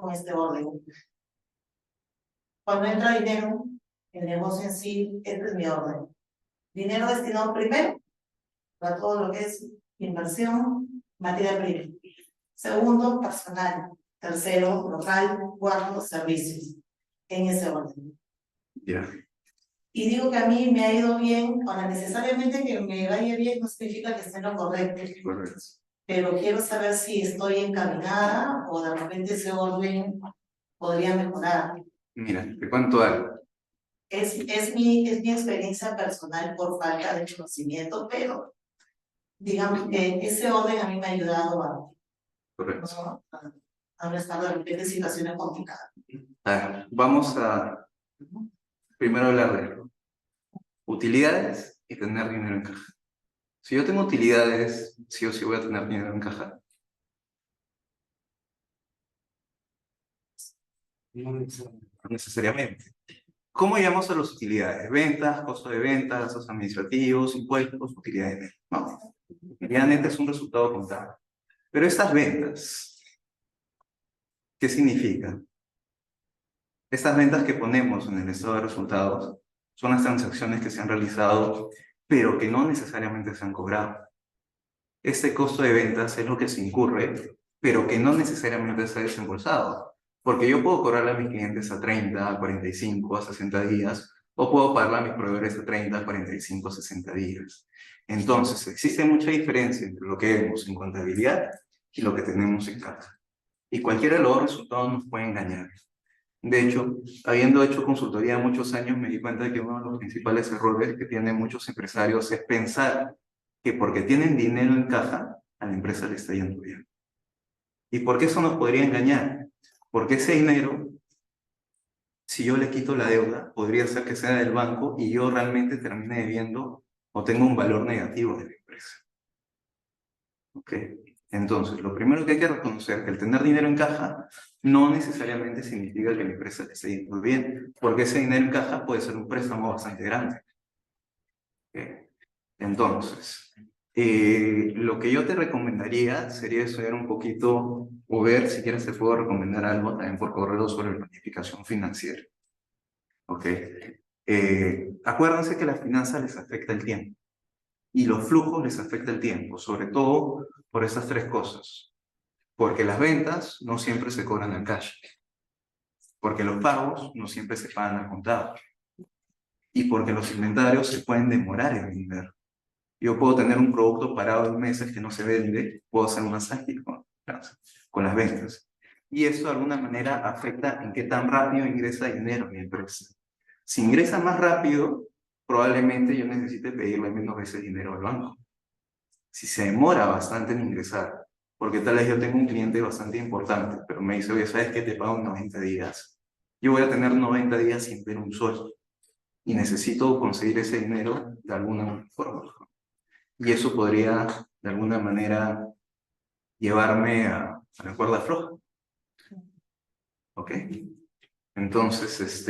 con este orden. Cuando entra dinero, el negocio en sí, este es mi orden. Dinero destinado primero para todo lo que es inversión, materia prima. Segundo, personal. Tercero, local. Cuarto, servicios. En ese orden. Ya. Y digo que a mí me ha ido bien, ahora necesariamente que me vaya bien no significa que esté en lo correcto. Correcto. Pero quiero saber si estoy encaminada o de repente ese orden podría mejorar. Mira, te cuento algo. Es mi experiencia personal por falta de conocimiento, pero digamos que ese orden a mí me ha ayudado a, Correcto. ¿no? A no estar de repente en situaciones complicadas. Vamos a primero hablar de utilidades y tener dinero en caja. Si yo tengo utilidades, sí o sí voy a tener dinero en caja. No necesariamente. ¿Cómo llamamos a las utilidades? Ventas, costo de ventas, gastos administrativos, impuestos, utilidades netas. No. Utilidad neta es un resultado contable. Pero estas ventas, ¿qué significa? Estas ventas que ponemos en el estado de resultados son las transacciones que se han realizado, pero que no necesariamente se han cobrado. Este costo de ventas es lo que se incurre, pero que no necesariamente se ha desembolsado. Porque yo puedo cobrarle a mis clientes a 30, a 45, a 60 días, o puedo pagarle a mis proveedores a 30, 45, 60 días. Entonces, existe mucha diferencia entre lo que vemos en contabilidad y lo que tenemos en caja. Y cualquiera de los dos resultados nos puede engañar. De hecho, habiendo hecho consultoría muchos años, me di cuenta de que uno de los principales errores que tienen muchos empresarios es pensar que porque tienen dinero en caja, a la empresa le está yendo bien. ¿Y por qué eso nos podría engañar? Porque ese dinero, si yo le quito la deuda, podría ser que sea del banco y yo realmente termine debiendo o tenga un valor negativo de la empresa. ¿Ok? Entonces, lo primero que hay que reconocer es que el tener dinero en caja no necesariamente significa que la empresa le esté yendo bien, porque ese dinero en caja puede ser un préstamo bastante grande. ¿Ok? Entonces, lo que yo te recomendaría sería estudiar un poquito o ver si quieres te puedo recomendar algo también por correo sobre planificación financiera. ¿Ok? Acuérdense que las finanzas les afecta el tiempo y los flujos les afecta el tiempo, sobre todo por esas tres cosas. Porque las ventas no siempre se cobran al cash, porque los pagos no siempre se pagan al contado y porque los inventarios se pueden demorar en vender. Yo puedo tener un producto parado en meses que no se vende, puedo hacer más ágil con las ventas. Y eso de alguna manera afecta en qué tan rápido ingresa dinero a mi empresa. Si ingresa más rápido, probablemente yo necesite pedirle menos veces dinero al banco. Si se demora bastante en ingresar, porque tal vez yo tengo un cliente bastante importante, pero me dice, oye, ¿sabes qué? Te pago en 90 días. Yo voy a tener 90 días sin ver un sol. Y necesito conseguir ese dinero de alguna forma. Y eso podría, de alguna manera, llevarme a la cuerda floja. ¿Ok? Entonces,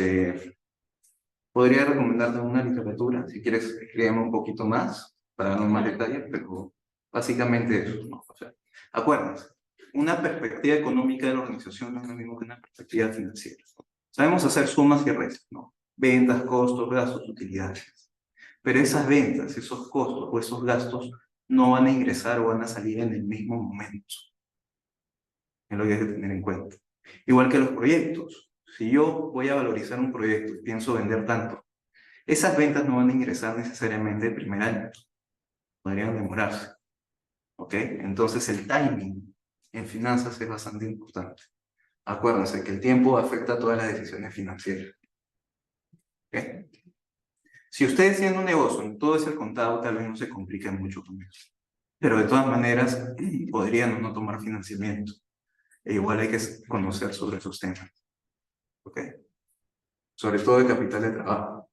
podría recomendarte una literatura, si quieres, escríbeme un poquito más, para dar más detalles, pero básicamente eso, ¿no? O sea, acuérdense, una perspectiva económica de la organización no es lo mismo que una perspectiva financiera. Sabemos hacer sumas y restas, ¿no? Ventas, costos, gastos, utilidades. Pero esas ventas, esos costos o esos gastos no van a ingresar o van a salir en el mismo momento. Es lo que hay que tener en cuenta. Igual que los proyectos. Si yo voy a valorizar un proyecto y pienso vender tanto, esas ventas no van a ingresar necesariamente el primer año. Podrían demorarse. ¿Ok? Entonces el timing en finanzas es bastante importante. Acuérdense que el tiempo afecta a todas las decisiones financieras. ¿Ok? Si ustedes tienen un negocio en todo es el contado, tal vez no se complique mucho con eso. Pero de todas maneras, podrían no tomar financiamiento. E igual hay que conocer sobre esos temas. ¿Ok? Sobre todo de capital de trabajo.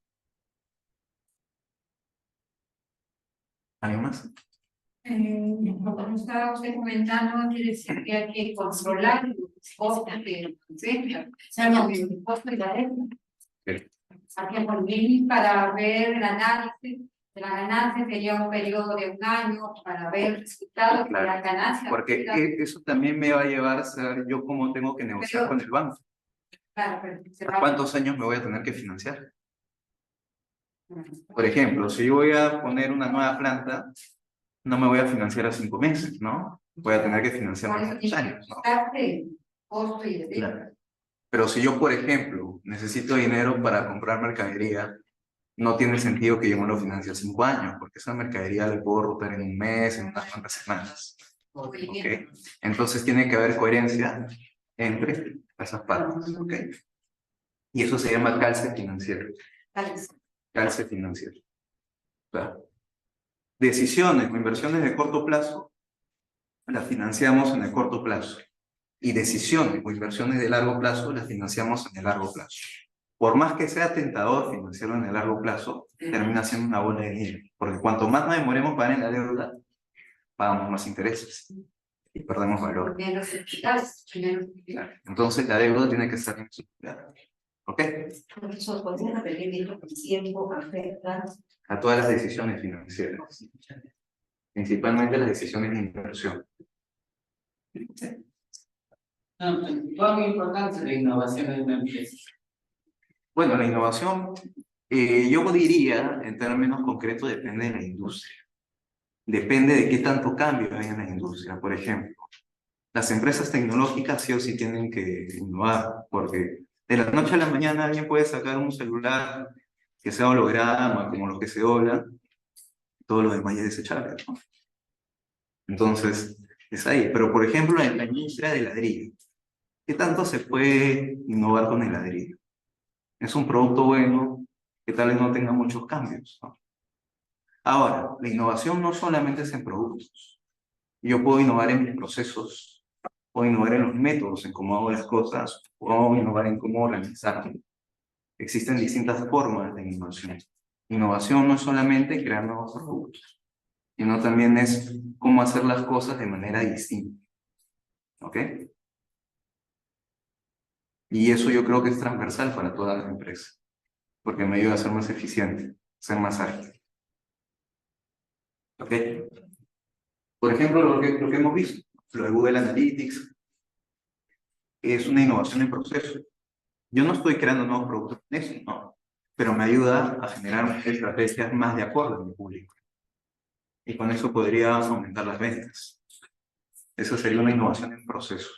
¿Alguien más? Como estaba usted comentando, que decía que hay que controlar los costos de el costo de la deuda. Hay que volver para ver el análisis de la ganancia, sería un periodo de un año para ver el resultado de la ganancia. Porque eso también me va a llevar a saber yo cómo tengo que negociar con el banco. Claro, pero ¿A cuántos años me voy a tener que financiar? Por ejemplo, si yo voy a poner una nueva planta, no me voy a financiar a 5 meses, ¿no? Voy a tener que financiarme a 2 años, ¿no? Claro. Pero si yo, por ejemplo, necesito dinero para comprar mercadería, no tiene sentido que yo me lo financie a 5 años, porque esa mercadería la puedo rotar en un mes, en unas cuantas semanas. ¿Ok? Entonces tiene que haber coherencia entre esas partes, ¿ok? Y eso se llama calce financiero. Calce financiero. Claro. Decisiones o inversiones de corto plazo las financiamos en el corto plazo. Y decisiones o inversiones de largo plazo las financiamos en el largo plazo. Por más que sea tentador financiarlo en el largo plazo, termina siendo una bola de nieve. Porque cuanto más nos demoremos para pagar en la deuda, pagamos más intereses y perdemos valor. Claro. Entonces la deuda tiene que estar estructurada. ¿Ok? Profesor, ¿podría repetir bien que el tiempo afecta A todas las decisiones financieras, principalmente las decisiones de inversión. ¿Cuál es la importancia de la innovación en una empresa? Bueno, la innovación, yo diría, en términos concretos, depende de la industria. Depende de qué tanto cambio hay en la industria. Por ejemplo, las empresas tecnológicas sí o sí tienen que innovar, porque de la noche a la mañana alguien puede sacar un celular que sea holograma, como los que se doblan, todo lo demás ya es desechable, ¿no? Entonces, es ahí. Pero, por ejemplo, en la industria del ladrillo, ¿qué tanto se puede innovar con el ladrillo? Es un producto bueno que tal vez no tenga muchos cambios, ¿no? Ahora, la innovación no solamente es en productos. Yo puedo innovar en mis procesos, puedo innovar en los métodos, en cómo hago las cosas, puedo innovar en cómo organizarme. Existen distintas formas de innovación. Innovación no es solamente crear nuevos productos, sino también es cómo hacer las cosas de manera distinta. ¿Ok? Y eso yo creo que es transversal para todas las empresas, porque me ayuda a ser más eficiente, ser más ágil. ¿Ok? Por ejemplo, lo que hemos visto, lo de Google Analytics, es una innovación en proceso. Yo no estoy creando nuevos productos en eso, no, pero me ayuda a generar estrategias más de acuerdo a mi público. Y con eso podría aumentar las ventas. Esa sería una innovación en proceso.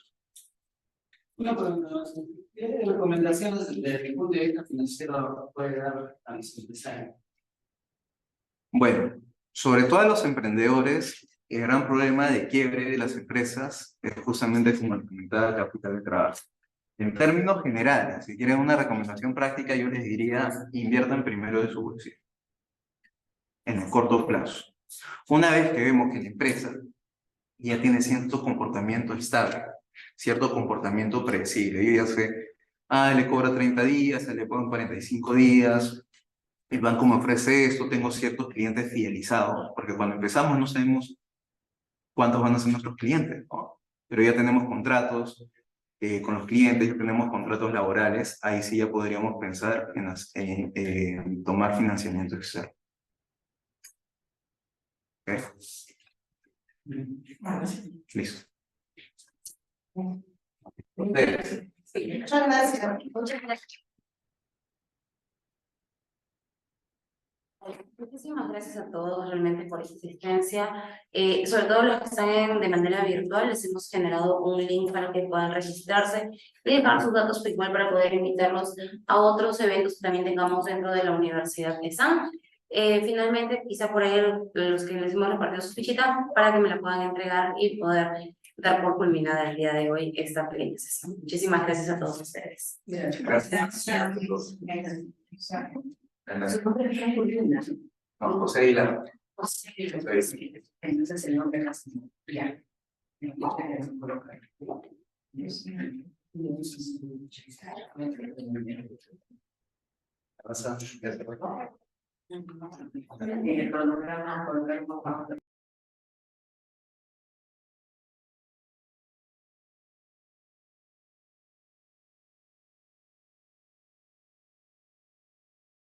Una pregunta, ¿qué recomendaciones desde el punto de vista financiero puede dar a los empresarios? Bueno, sobre todo a los emprendedores, el gran problema de quiebre de las empresas es justamente como comentaba el capital de trabajo. En términos generales, si quieren una recomendación práctica, yo les diría, inviertan primero de su bolsillo, en el corto plazo. Una vez que vemos que la empresa ya tiene cierto comportamiento estable, cierto comportamiento predecible, yo ya sé, le cobra 30 días, le cobran 45 días, el banco me ofrece esto, tengo ciertos clientes fidelizados, porque cuando empezamos no sabemos cuántos van a ser nuestros clientes, ¿no? Pero ya tenemos contratos con los clientes, ya tenemos contratos laborales, ahí sí ya podríamos pensar en tomar financiamiento externo. ¿Okay? Listo. Muchas gracias. Muchísimas gracias a todos realmente por su asistencia. Sobre todo los que están de manera virtual, les hemos generado un link para que puedan registrarse y dejar sus datos igual para poder invitarlos a otros eventos que también tengamos dentro de la universidad que están. Finalmente, quizá por ahí los que les hemos repartido su fichita para que me la puedan entregar y poder dar por culminada el día de hoy esta pequeña sesión. Muchísimas gracias a todos ustedes. Gracias. Su nombre es Juliana. No, José Aguilar. José Aguilar. Entonces el nombre es ya. El cronograma